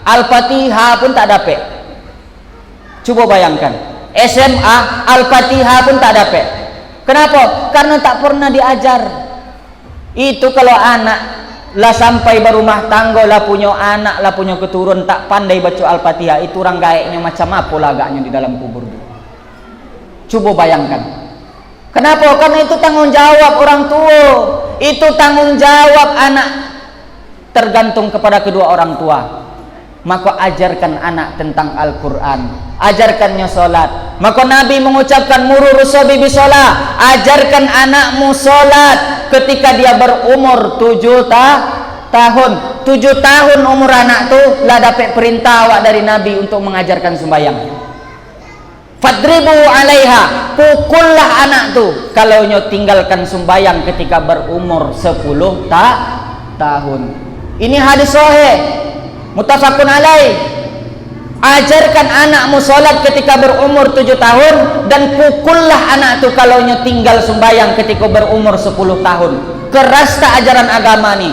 Al-Fatihah pun tak dapat. Coba bayangkan, SMA, Al-Fatihah pun tak dapat. Kenapa? Karena tak pernah diajar. Itu kalau anak lah sampai berumah tangga lah punya anak lah punya keturun tak pandai baca Al-Fatihah, itu orang gaeknya macam apa lagaknya di dalam kubur itu. Coba bayangkan. Kenapa? Karena itu tanggung jawab orang tua. Itu tanggung jawab anak, tergantung kepada kedua orang tua. Maka ajarkan anak tentang Al-Quran, ajarkannya sholat. Maka Nabi mengucapkan muru rusabi bisolah, ajarkan anakmu sholat ketika dia berumur 7 tahun. 7 tahun umur anak tu lah dapat perintah awak dari Nabi untuk mengajarkan sembahyang. Fadribu alaiha, pukullah anak tu kalau nyo tinggalkan sembahyang ketika berumur 10 tahun. Ini hadis sahih muttafaqun alaih. Ajarkan anakmu sholat ketika berumur 7 tahun dan pukullah anak tu kalau nyo tinggal sembahyang ketika berumur 10 tahun. Keras tak ajaran agama nih?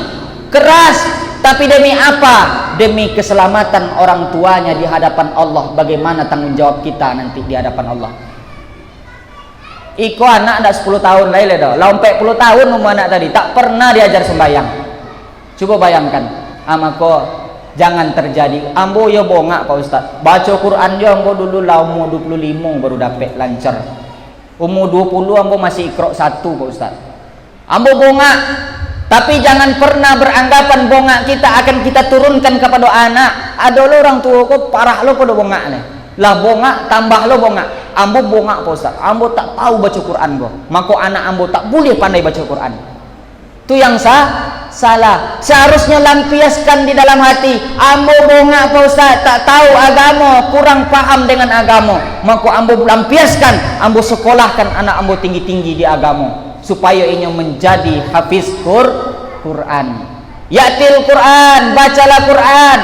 Keras, tapi demi apa? Demi keselamatan orang tuanya di hadapan Allah. Bagaimana tanggung jawab kita nanti di hadapan Allah? Iko anak ndak 10 tahun lain dah. Lah 40 tahun umur anak tadi tak pernah diajar sembahyang. Coba bayangkan. Amako jangan terjadi. Ambo ya bongak Pak Ustaz. Baca Quran je ambo dulu lah umur 25 baru dapat lancar. Umur 20 ambo masih Iqra 1 Pak Ustaz. Ambo bongak. Tapi jangan pernah beranggapan bongak kita akan kita turunkan kepada anak. Ada lo orang tua kok parah lo pada bongak nih. Lah bongak tambah lo bongak. Ambo bongak Pak Ustaz. Ambo tak tahu baca Quran go. Maka anak ambo tak boleh pandai baca Quran. Itu yang salah. Seharusnya lampiaskan di dalam hati. Ambo bongak Pak Ustaz, tak tahu agama, kurang paham dengan agama. Maka ambo lampiaskan, ambo sekolahkan anak ambo tinggi-tinggi di agama supaya ia menjadi hafiz Quran. Ya'til Quran, bacalah Quran.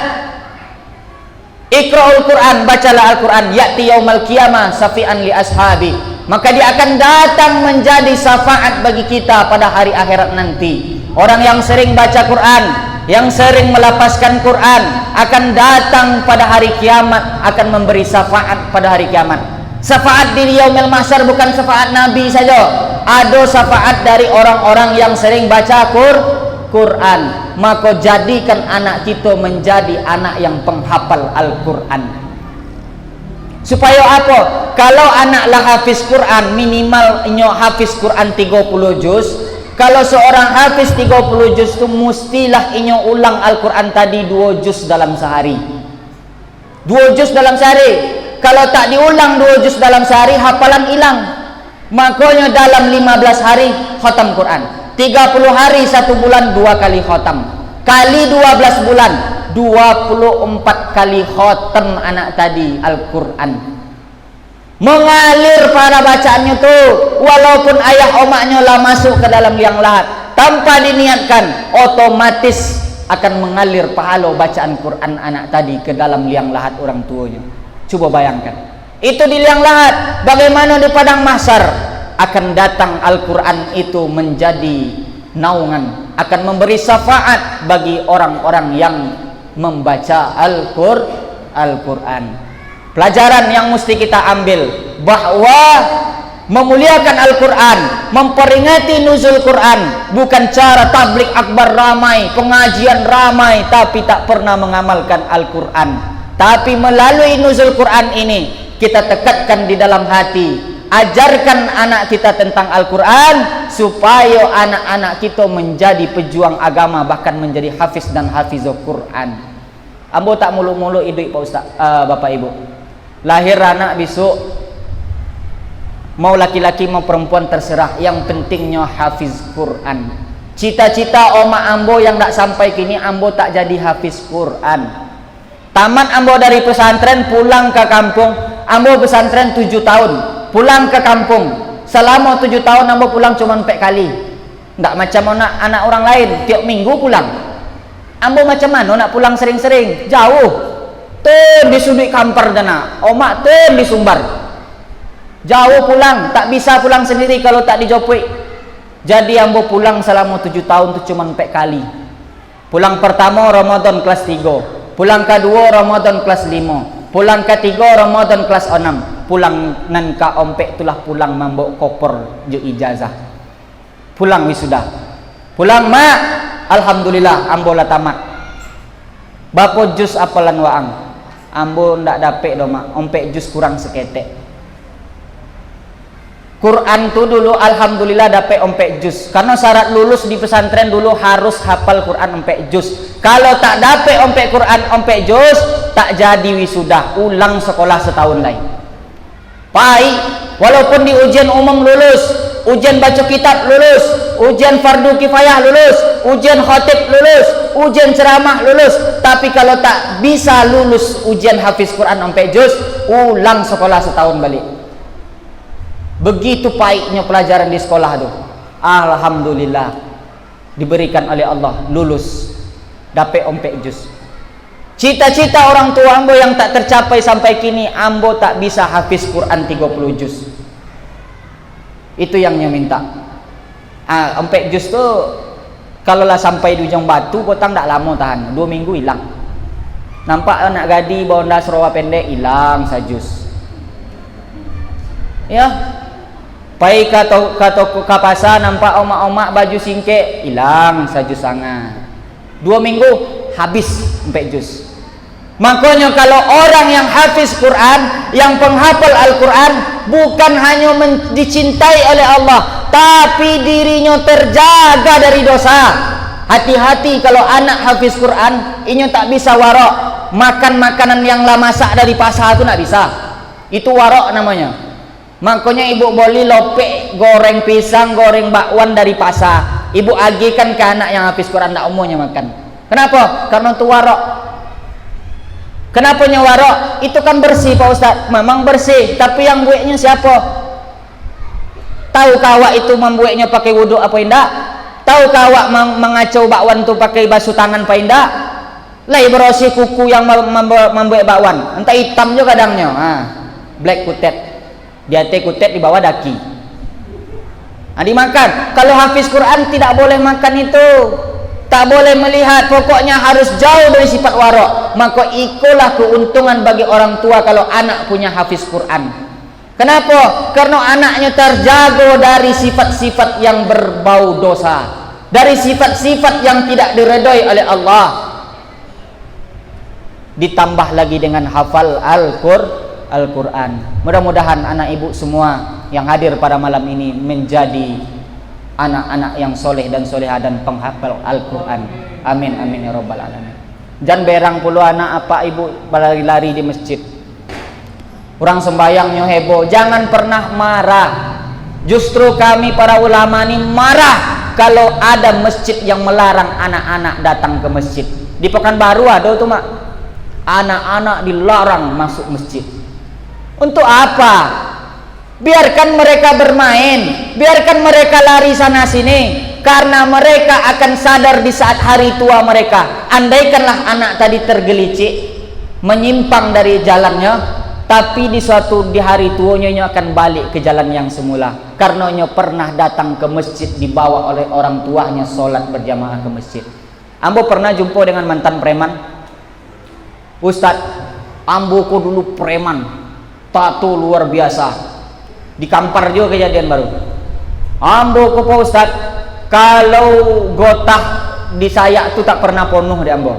Iqra'ul Quran, bacalah Al-Quran. Ya'ti yaumal qiyamah safi'an li ashabi. Maka dia akan datang menjadi syafaat bagi kita pada hari akhirat nanti. Orang yang sering baca Quran, yang sering melapaskan Quran, akan datang pada hari kiamat, akan memberi syafaat pada hari kiamat. Syafaat di yaumil mahsyar bukan syafaat Nabi saja. Ada syafaat dari orang-orang yang sering baca Quran. Maka jadikan anak kita menjadi anak yang penghafal Al-Quran. Supaya apa? Kalau anaklah hafiz Quran, minimal inyo hafiz Quran 30 juz. Kalau seorang hafiz 30 juz itu mestilah inyo ulang Al-Quran tadi 2 juz dalam sehari. 2 juz dalam sehari. Kalau tak diulang 2 juz dalam sehari, hafalan hilang. Makanya dalam 15 hari khatam Quran. 30 hari 1 bulan 2 kali khatam. Kali 12 bulan 24 kali khatam anak tadi Al-Quran. Mengalir para bacaannya tuh, walaupun ayah omaknya lah masuk ke dalam liang lahat, tanpa diniatkan, otomatis akan mengalir pahala bacaan Quran anak tadi ke dalam liang lahat orang tuanya. Coba bayangkan, itu di liang lahat. Bagaimana di padang mahsyar akan datang Al-Quran itu menjadi naungan, akan memberi syafaat bagi orang-orang yang membaca Al-Quran. Pelajaran yang mesti kita ambil bahwa memuliakan Al-Quran, memperingati nuzul Quran bukan cara tablik akbar ramai, pengajian ramai tapi tak pernah mengamalkan Al-Quran. Tapi melalui nuzul Quran ini kita tekatkan di dalam hati, ajarkan anak kita tentang Al-Quran supaya anak-anak kita menjadi pejuang agama, bahkan menjadi hafiz dan hafizul Quran. Ambo tak mulu-mulu hidup Pak Ustaz, Bapak Ibu. Lahir anak besok, mau laki-laki mau perempuan terserah, yang pentingnya hafiz Quran. Cita-cita omak ambo yang tak sampai kini, ambo tak jadi hafiz Quran. Tamat ambo dari pesantren, pulang ke kampung. Ambo pesantren 7 tahun, pulang ke kampung. Selama 7 tahun ambo pulang cuma 4 kali. Tak macam anak orang lain tiap minggu pulang. Ambo macam mana nak pulang sering-sering? Jauh. Tuh di sudut kampar dana, omak tuh di Sumbar. Jauh pulang, tak bisa pulang sendiri kalau tak dijopui. Jadi ambo pulang selama 7 tahun tu cuma 4 kali. Pulang pertama Ramadan kelas 3, pulang kedua Ramadan kelas 5, pulang ketiga Ramadan kelas 6. Pulang nan ka ompek itulah pulang mambok koper je ijazah. Pulang wisuda. Pulang mak, alhamdulillah ambo lah tamat. Bapo jus apalan waang. Ambo ndak dapet do mak, ompek jus kurang seketek. Quran tu dulu alhamdulillah dapet ompek jus. Karena syarat lulus di pesantren dulu harus hafal Quran ompek jus. Kalau tak dapet ompek Quran ompek jus, tak jadi wisuda, ulang sekolah setahun lagi. Baik, walaupun di ujian umum lulus, ujian baca kitab lulus, ujian fardu kifayah lulus, ujian khatib lulus, ujian ceramah lulus, tapi kalau tak bisa lulus ujian hafiz Quran sampai juz, ulang sekolah setahun balik. Begitu pahitnya pelajaran di sekolah tu. Alhamdulillah diberikan oleh Allah lulus, dapat ompek juz. Cita-cita orang tua ambo yang tak tercapai sampai kini, ambo tak bisa hafiz Quran 30 juz. Itu yang minta. Ompek juz tu kalau lah sampai di ujung batu potang tak lama tahan, 2 minggu hilang. Nampak anak gadi bawa ndas rawa pendek hilang sajus. Ya. Pai kata pasar nampak omak-omak baju singkek hilang sajus sangat. 2 minggu habis ompek juz. Makanya kalau orang yang hafiz Quran, yang penghafal Al-Quran, bukan hanya dicintai oleh Allah, tapi dirinya terjaga dari dosa. Hati-hati kalau anak hafiz Quran, ini tak bisa warok. Makan makanan yang lah masak dari pasar itu tak bisa. Itu warok namanya. Makanya ibu boleh lopek goreng pisang, goreng bakwan dari pasar. ibu agikan ke anak yang hafiz Quran tak umumnya makan. Kenapa? Karena itu warok. Kenapa warok? Itu kan bersih Pak Ustaz. Memang bersih, tapi yang buatnya siapa? Tahu kawak itu membuatnya pakai wudhu apa indah? Tahu kawak mengacau bakwan tu pakai basuh tangan apa indah? Lai bersih kuku yang membuat bakwan. Entah hitam juga kadangnya. Black kutet. Dia kutet di bawah daki. Dimakan. Kalau hafiz Quran tidak boleh makan itu. Tak boleh melihat, pokoknya harus jauh dari sifat warok. Maka ikulah keuntungan bagi orang tua kalau anak punya hafiz Quran. Kenapa? Karena anaknya terjaga dari sifat-sifat yang berbau dosa, dari sifat-sifat yang tidak diredai oleh Allah. Ditambah lagi dengan hafal Al-Quran. Mudah-mudahan anak ibu semua yang hadir pada malam ini menjadi anak-anak yang soleh dan soleha dan penghafal Al-Quran. Amin amin ya rabbal alamin. Jangan berang puluh anak apa ibu lari-lari di masjid. Orang sembayangnya heboh. Jangan pernah marah. Justru kami para ulama ini marah kalau ada masjid yang melarang anak-anak datang ke masjid. Di Pekanbaru ada tuh mak, anak-anak dilarang masuk masjid. Untuk apa? Biarkan mereka bermain, biarkan mereka lari sana sini, karena mereka akan sadar di saat hari tua mereka. Andaikanlah anak tadi tergelicik, menyimpang dari jalannya, tapi di hari tuanya akan balik ke jalan yang semula, karena pernah datang ke masjid dibawa oleh orang tuanya sholat berjamaah ke masjid. Ambo pernah jumpa dengan mantan preman. Ustadz, ambo ko dulu preman, tato luar biasa. Di Kampar juga kejadian baru. Ambo ko Pak Ustad, kalau gotah di saya itu tak pernah penuh di Ambo.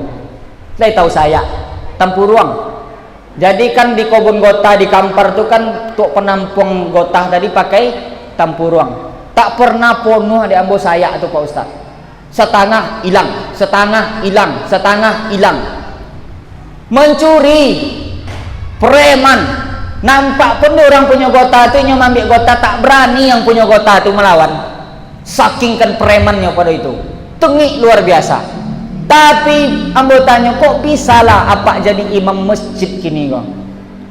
Saya tahu saya Tampuruang. Jadi kan di kebun gotah di Kampar itu kan untuk penampung gotah tadi pakai Tampuruang. Tak pernah penuh di Ambo saya itu Pak Ustad. Setengah hilang, setengah hilang, setengah hilang. Mencuri, preman. Nampak pun orang punya gota itu yang ambil gota, tak berani yang punya gota itu melawan. Saking kan premannya pada itu, tengik luar biasa. Tapi anggotanya kok bisa lah apa jadi imam masjid kini kok?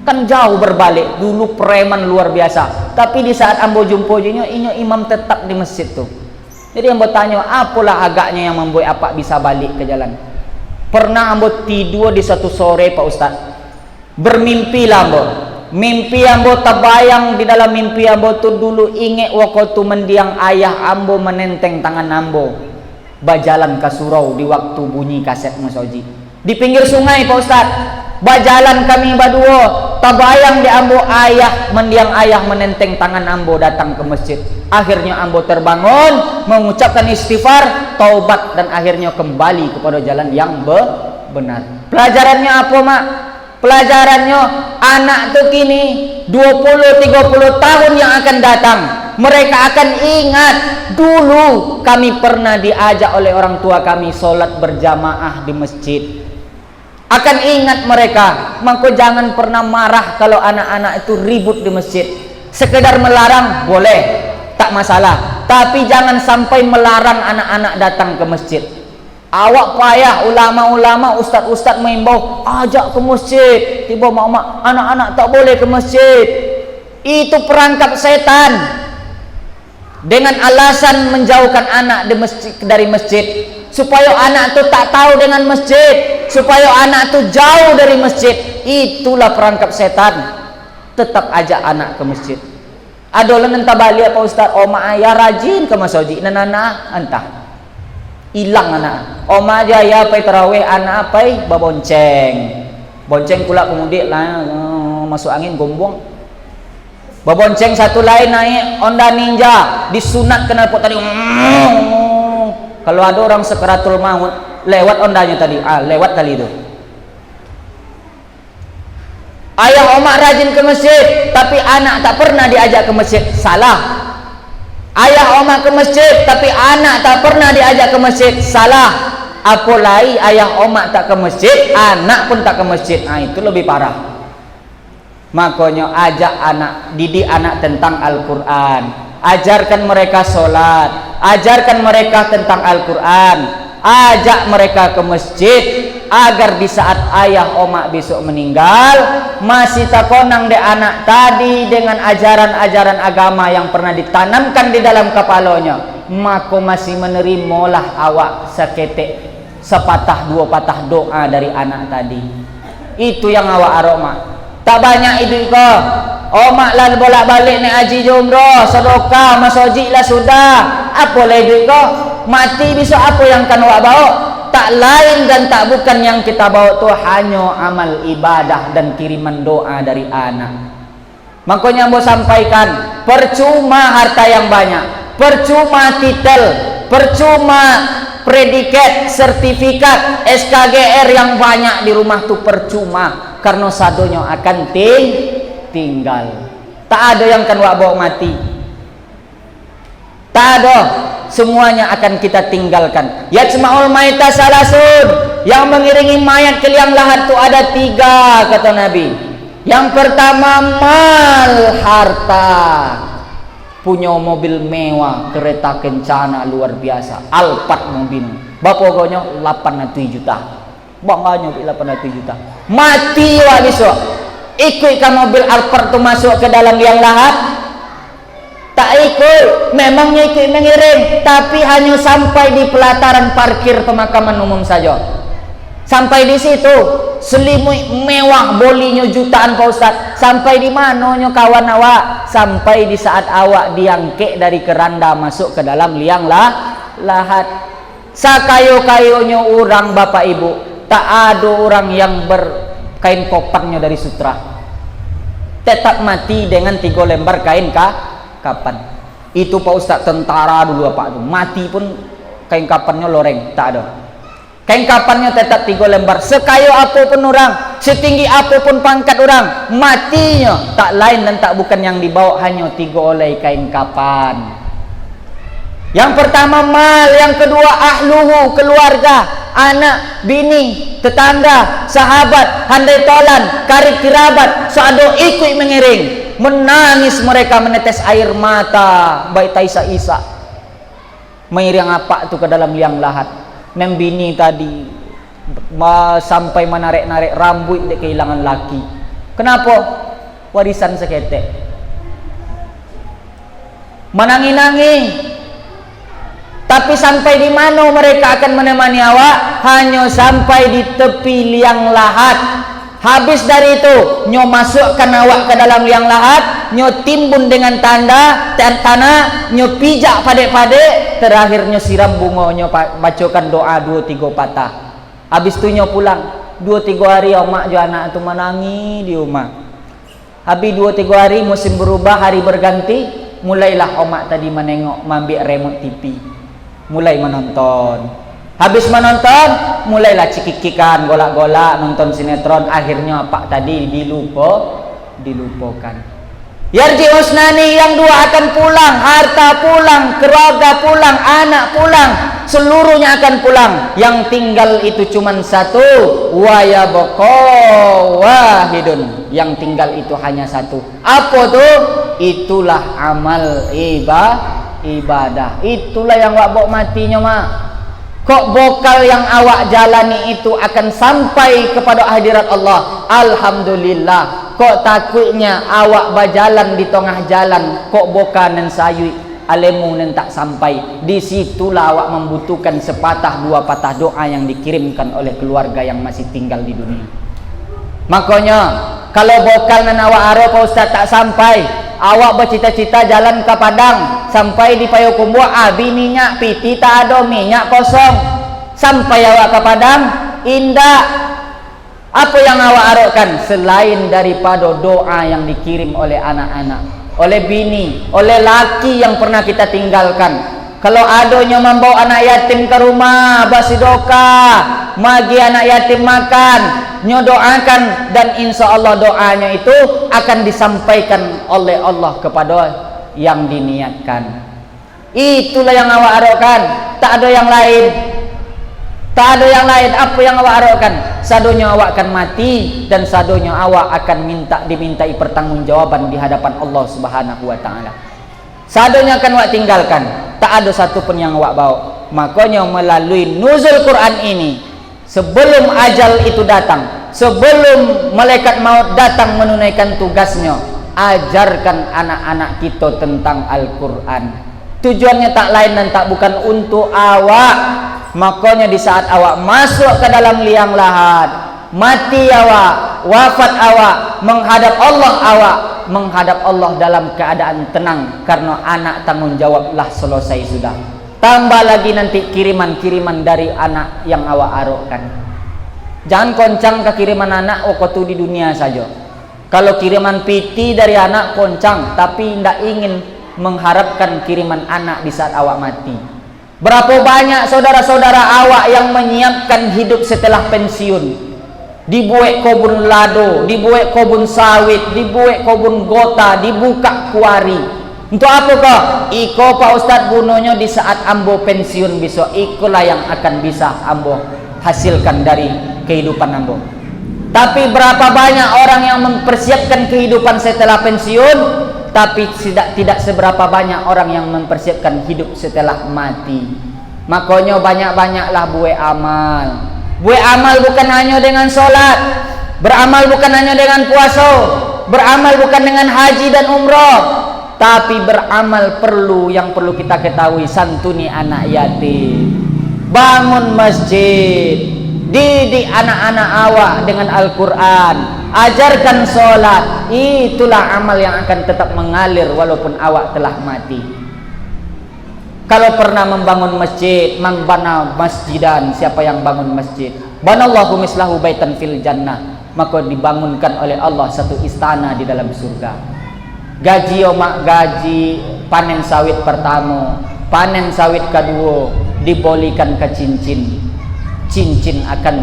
Kan jauh berbalik. Dulu preman luar biasa, tapi di saat ambo jumpa jinya imam tetap di masjid tuh. Jadi ambo tanya, apalah agaknya yang membuat apa bisa balik ke jalan? Pernah ambo tidur di satu sore Pak Ustad, bermimpi lah ambo. Mimpi ambo terbayang di dalam mimpi ambo tu dulu ingat waktu mendiang ayah ambo menenteng tangan ambo bajalan ke surau di waktu bunyi kaset Masoji di pinggir sungai Pak Ustad. Bajalan kami berdua, terbayang di ambo ayah mendiang ayah menenteng tangan ambo datang ke masjid. Akhirnya ambo terbangun, mengucapkan istighfar, taubat, dan akhirnya kembali kepada jalan yang benar. Pelajarannya apa mak? Pelajarannya anak tuh kini 20-30 tahun yang akan datang, mereka akan ingat dulu kami pernah diajak oleh orang tua kami sholat berjamaah di masjid. Akan ingat mereka. Maka jangan pernah marah kalau anak-anak itu ribut di masjid. Sekedar melarang boleh, tak masalah, tapi jangan sampai melarang anak-anak datang ke masjid. Awak payah ulama-ulama, ustaz-ustaz mengimbau ajak ke masjid, tiba mak-mak anak-anak tak boleh ke masjid. Itu perangkap setan dengan alasan menjauhkan anak dari masjid, supaya anak tu tak tahu dengan masjid, supaya anak tu jauh dari masjid. Itulah perangkap setan. Tetap ajak anak ke masjid. Adolan entah balik Pak Ustaz, oma ayah rajin ke masjid, nana entah hilang anak. Oma aja ya pai tarawih, anak pai babonceng. Bonceng pula kemudian lah masuk angin gombong. Babonceng satu lain naik Honda Ninja, disunat kenal pot tadi. Kalau ada orang sekaratul maut lewat ondanya tadi, lewat kali itu. Ayah oma rajin ke masjid, tapi anak tak pernah diajak ke masjid, salah. Ayah oma ke masjid, tapi anak tak pernah diajak ke masjid, salah. Apalagi ayah oma tak ke masjid, anak pun tak ke masjid, itu lebih parah. Makanya ajak anak, didik anak tentang Al-Quran, ajarkan mereka sholat, ajarkan mereka tentang Al-Quran, ajak mereka ke masjid, agar di saat ayah omak besok meninggal masih takonang de anak tadi dengan ajaran-ajaran agama yang pernah ditanamkan di dalam kepalanya, maka masih menerimalah awak seketek sepatah dua patah doa dari anak tadi. Itu yang awak aroma. Tak banyak itu kau omak lah bolak-balik ni haji umrah, sedekah, masjid lah sudah. Apa lagi kau mati besok, apa yang kan awak bawa? Tak lain dan tak bukan yang kita bawa tu hanya amal ibadah dan kiriman doa dari anak. Makanya mau sampaikan, percuma harta yang banyak, percuma titel, percuma predikat, sertifikat, SKGR yang banyak di rumah tu percuma, karena sadonyo akan tinggal. Tak ada yang kan wak bawa mati, tak ada. Semuanya akan kita tinggalkan. Yajma'ul maita salasun, yang mengiringi mayat ke liang lahat tu ada 3 kata Nabi. Yang pertama mal, harta. Punya mobil mewah, kereta kencana luar biasa, Alphard mobil. Bapak pokoknya 800 juta. Bangganya 800 juta. Mati wak besok. Ikutkan mobil Alphard tu masuk ke dalam liang lahat? Tak ikut, memangnya ikut mengiring, tapi hanya sampai di pelataran parkir pemakaman umum saja. Sampai di situ, selimut mewah, bolinya jutaan Pak Ustaz. Sampai di mananya kawan awak? Sampai di saat awak diangkek dari keranda masuk ke dalam liang lahat. Sakayo-kayonya orang bapak ibu, tak ada orang yang berkain kopannya dari sutra. Tetap mati dengan 3 lembar kain kapan. Itu Pak Ustaz tentara dulu apa tuh, mati pun kain kapannya loreng, tak ada. Kain kapannya tetap 3 lembar. Sekayo apapun orang, setinggi apapun pangkat orang, matinya tak lain dan tak bukan yang dibawa hanya 3 oleh kain kapan. Yang pertama mal, yang kedua ahluhu, keluarga, anak, bini, tetangga, sahabat, handai tolan, karib kirabat, seado ikut mengiring. Menangis mereka, menetes air mata, baik taisa isa. Mengiring apa tu ke dalam liang lahat. Nem bini tadi sampai menarik-narik rambut dia kehilangan laki. Kenapa? Warisan seketek. Menangi-nangi. Tapi sampai di mana mereka akan menemani awak? Hanya sampai di tepi liang lahat. Habis dari itu, nyo masukkan awak ke dalam liang lahat, nyo timbun dengan tanah, nyo pijak padek-padek, terakhir nyo siram bunga, nyo bacakan doa 2-3 patah. Habis itu nyo pulang, 2-3 hari omak jo anak itu menangi di rumah. Habis 2-3 hari musim berubah, hari berganti, mulailah omak tadi menengok, mambil remote TV, mulai menonton. Habis menonton, mulailah cikikikan, golak-golak, nonton sinetron. Akhirnya apa tadi dilupakan. Yarji Usnani, yang 2 akan pulang, harta pulang, keluarga pulang, anak pulang, seluruhnya akan pulang. Yang tinggal itu cuman 1, wa yabqa wahidun. Yang tinggal itu hanya 1. Apa tuh? Itulah amal ibadah. Itulah yang wak bok matinya mak. Kok bokal yang awak jalani itu akan sampai kepada hadirat Allah? Alhamdulillah. Kok takutnya awak berjalan di tengah jalan, kok bokan dan sayui alemu dan tak sampai. Disitulah awak membutuhkan sepatah 2 patah doa yang dikirimkan oleh keluarga yang masih tinggal di dunia. Makanya kalau bokal dan awak aro Pak Ustaz tak sampai, awak bercita-cita jalan ke Padang, sampai di Payakumbuh abi minyak piti tak ada, minyak kosong. Sampai awak ke Padang, indah. Apa yang awak arokan selain daripada doa yang dikirim oleh anak-anak, oleh bini, oleh laki yang pernah kita tinggalkan. Kalau adanya membawa anak yatim ke rumah, basidoka, magi anak yatim makan, nyodoakan, dan insya Allah doanya itu akan disampaikan oleh Allah kepada yang diniatkan. Itulah yang awak arokan, tak ada yang lain. Tak ada yang lain. Apa yang awak arokan? Sadonya awak akan mati, dan sadonya awak akan dimintai pertanggungjawaban di hadapan Allah Subhanahu wa taala. sadonya kan wak tinggalkan, tak ada satu pun yang wak bawa. Makanya melalui nuzul Quran ini, sebelum ajal itu datang, sebelum malaikat maut datang menunaikan tugasnya, ajarkan anak-anak kita tentang Al-Quran. Tujuannya tak lain dan tak bukan untuk awak. Makanya di saat awak masuk ke dalam liang lahat, mati awak, wafat awak, menghadap Allah dalam keadaan tenang, karena anak tanggung jawablah selesai sudah. Tambah lagi nanti kiriman-kiriman dari anak yang awak arokkan. Jangan koncang ke kiriman anak tu di dunia saja. Kalau kiriman piti dari anak koncang, tapi tidak ingin mengharapkan kiriman anak di saat awak mati. Berapa banyak saudara-saudara awak yang menyiapkan hidup setelah pensiun, dibuat kebun lado, dibuat kebun sawit, dibuat kebun gota, dibuka kuari. Untuk apa kah? Iko Pak Ustadz gunanya di saat ambo pensiun besok, ikulah yang akan bisa ambo hasilkan dari kehidupan ambo. Tapi berapa banyak orang yang mempersiapkan kehidupan setelah pensiun, tapi tidak seberapa banyak orang yang mempersiapkan hidup setelah mati. Makanya banyak-banyaklah buat amal. Buat amal bukan hanya dengan sholat, beramal bukan hanya dengan puasa, beramal bukan dengan haji dan umrah, tapi beramal yang perlu kita ketahui, santuni anak yatim, bangun masjid, didik anak-anak awak dengan Al-Quran, ajarkan sholat. Itulah amal yang akan tetap mengalir walaupun awak telah mati. Kalau pernah membangun masjid, membana masjidan, siapa yang bangun masjid, banallahu mislahu baitan fil jannah, maka dibangunkan oleh Allah satu istana di dalam surga. Gaji omak gaji, panen sawit pertama, panen sawit kedua, dibolikan ke cincin akan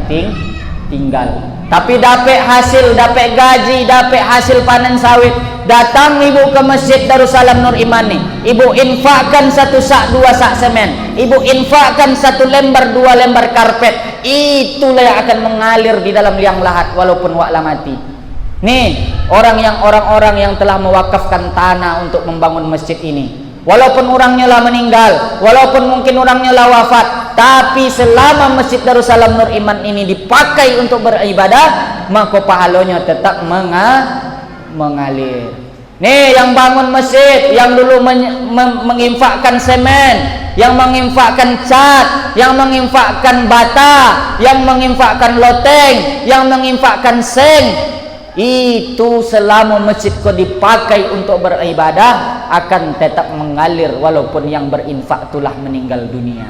tinggal. Tapi dapat hasil, dapat gaji, dapat hasil panen sawit, datang ibu ke Masjid Darussalam Nur Iman nih, ibu infakkan 1 sak 2 sak semen, ibu infakkan 1 lembar 2 lembar karpet, itulah yang akan mengalir di dalam liang lahat walaupun waklah mati. Nih orang-orang yang telah mewakafkan tanah untuk membangun masjid ini, walaupun orangnya lah meninggal, walaupun mungkin orangnya lah wafat, tapi selama Masjid Darussalam Nur Iman ini dipakai untuk beribadah, maka pahalanya tetap mengalir. Nih yang bangun masjid, yang dulu menginfakkan semen, yang menginfakkan cat, yang menginfakkan bata, yang menginfakkan loteng, yang menginfakkan seng, itu selama masjid kau dipakai untuk beribadah akan tetap mengalir walaupun yang berinfak telah meninggal dunia.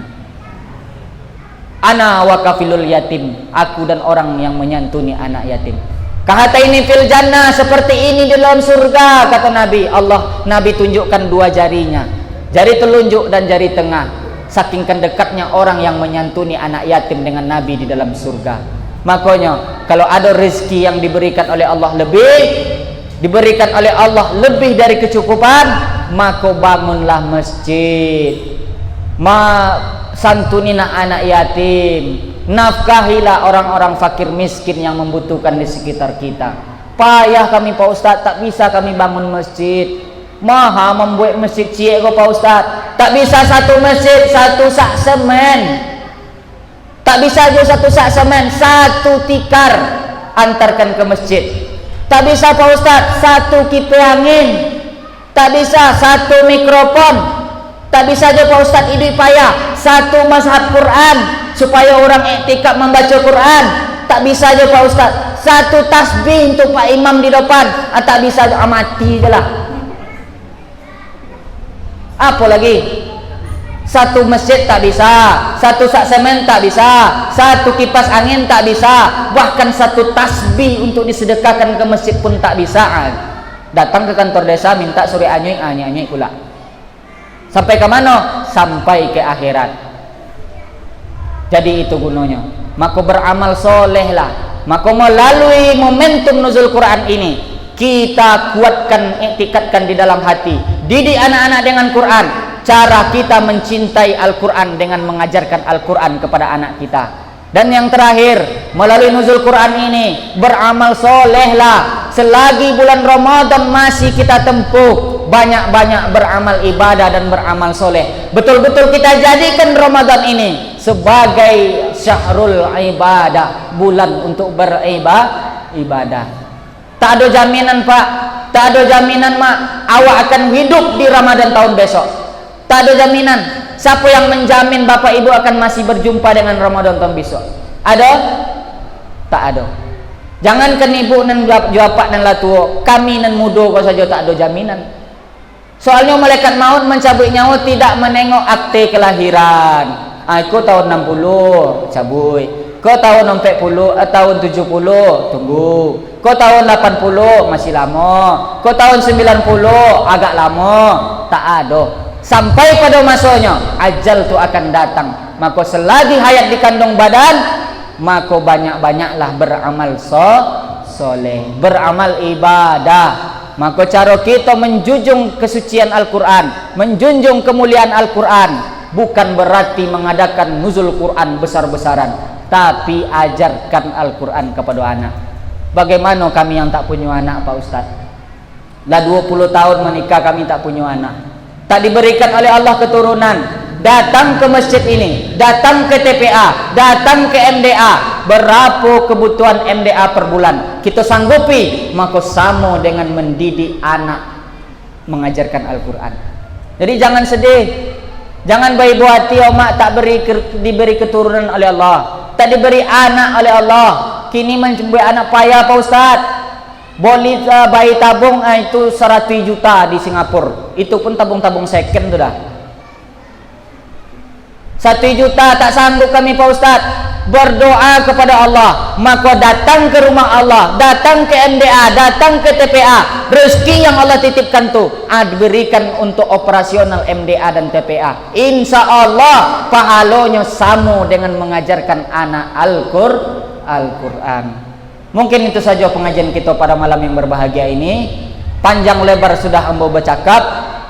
Ana wa kafilul yatim, aku dan orang yang menyantuni anak yatim. Kahata ini fil jannah, seperti ini di dalam surga, kata Nabi. Nabi tunjukkan 2 jarinya, jari telunjuk dan jari tengah, saking dekatnya orang yang menyantuni anak yatim dengan Nabi di dalam surga. Makanya kalau ada rezeki yang diberikan oleh Allah lebih dari kecukupan, maka bangunlah masjid, santunina anak yatim, nafkahilah orang-orang fakir miskin yang membutuhkan di sekitar kita. Payah kami Pak Ustadz, tak bisa kami bangun masjid, maha membuat masjid cie kok Pak Ustadz, tak bisa 1 masjid 1 sak semen, tak bisa aja 1 sak semen, 1 tikar antarkan ke masjid. Tak bisa Pak Ustadz 1 kipas angin, tak bisa 1 mikrofon, tak bisa aja Pak Ustadz hidup payah 1 mazhab Quran supaya orang iktikaf membaca Quran, tak bisa aja Pak Ustadz 1 tasbih untuk Pak Imam di depan, tak bisa aja, mati je lah. Apa lagi? 1 masjid tak bisa, 1 sak semen tak bisa, 1 kipas angin tak bisa, bahkan 1 tasbih untuk disedekahkan ke masjid pun tak bisa. Datang ke kantor desa minta suri anyoi pula. Sampai ke mana? Sampai ke akhirat. Jadi itu gunanya. Maka beramal solehlah. Maka melalui momentum nuzul Quran ini, kita kuatkan, iktikadkan di dalam hati, didik anak-anak dengan Quran. Cara kita mencintai Al-Quran dengan mengajarkan Al-Quran kepada anak kita. Dan yang terakhir, melalui nuzul Quran ini, beramal solehlah. Selagi bulan Ramadan masih kita tempuh, banyak-banyak beramal ibadah dan beramal soleh. Betul-betul kita jadikan Ramadan ini sebagai syahrul ibadah, bulan untuk beribadah. Tak ada jaminan Pak, tak ada jaminan Mak, awak akan hidup di Ramadan tahun besok. Tak ada jaminan. Siapa yang menjamin Bapak Ibu akan masih berjumpa dengan Ramadan tahun besok? Ada? Tak ada. Jangankan ibu nan jawapak nan latuo, kami nan mudo kau saja tak ada jaminan. Soalnya malaikat maut mencabut nyawa tidak menengok akte kelahiran. Aku tahun 60 cabut. Kau tahun 40, tahun 70 tunggu. Kau tahun 80 masih lama. Kau tahun 90 agak lama. Tak ada. Sampai pada masanya ajal tu akan datang. Maka selagi hayat di kandung badan, maka banyak-banyaklah beramal soleh, beramal ibadah. Maka cara kita menjunjung kesucian Al-Quran, menjunjung kemuliaan Al-Quran, bukan berarti mengadakan nuzul Quran besar-besaran, tapi ajarkan Al-Quran kepada anak. Bagaimana kami yang tak punya anak Pak Ustadz? Dah 20 tahun menikah kami tak punya anak, tak diberikan oleh Allah keturunan. Datang ke masjid ini, datang ke TPA, datang ke MDA. Berapa kebutuhan MDA per bulan kita sanggupi, maka sama dengan mendidik anak mengajarkan Al-Quran. Jadi jangan sedih, jangan baik buat hati, mak tak diberi keturunan oleh Allah, tak diberi anak oleh Allah. Kini mencari anak payah Pak Ustaz. Boleh bayi tabung itu 100 juta di Singapura. Itu pun tabung-tabung second tu dah. 1 juta tak sanggup kami Pak Ustaz. Berdoa kepada Allah, maka datang ke rumah Allah, datang ke MDA, datang ke TPA. Rezeki yang Allah titipkan tu diberikan untuk operasional MDA dan TPA. Insya Allah pahalanya sama dengan mengajarkan anak Al-Quran. Mungkin itu saja pengajian kita pada malam yang berbahagia ini. Panjang lebar sudah ambo bercakap,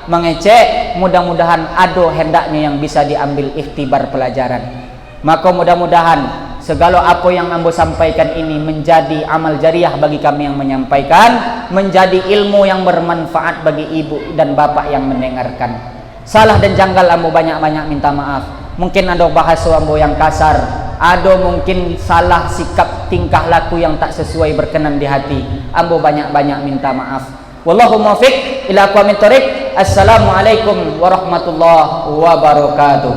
mengecek, mudah-mudahan ada hendaknya yang bisa diambil ikhtibar pelajaran. Maka mudah-mudahan segala apa yang ambo sampaikan ini menjadi amal jariah bagi kami yang menyampaikan, menjadi ilmu yang bermanfaat bagi ibu dan bapak yang mendengarkan. Salah dan janggal ambo banyak-banyak minta maaf. Mungkin ada bahasa ambo yang kasar, ada mungkin salah sikap tingkah laku yang tak sesuai berkenan di hati. Ambo banyak-banyak minta maaf. Wallahu muwaffiq ila aqwamit thoriq. Assalamualaikum warahmatullahi wabarakatuh.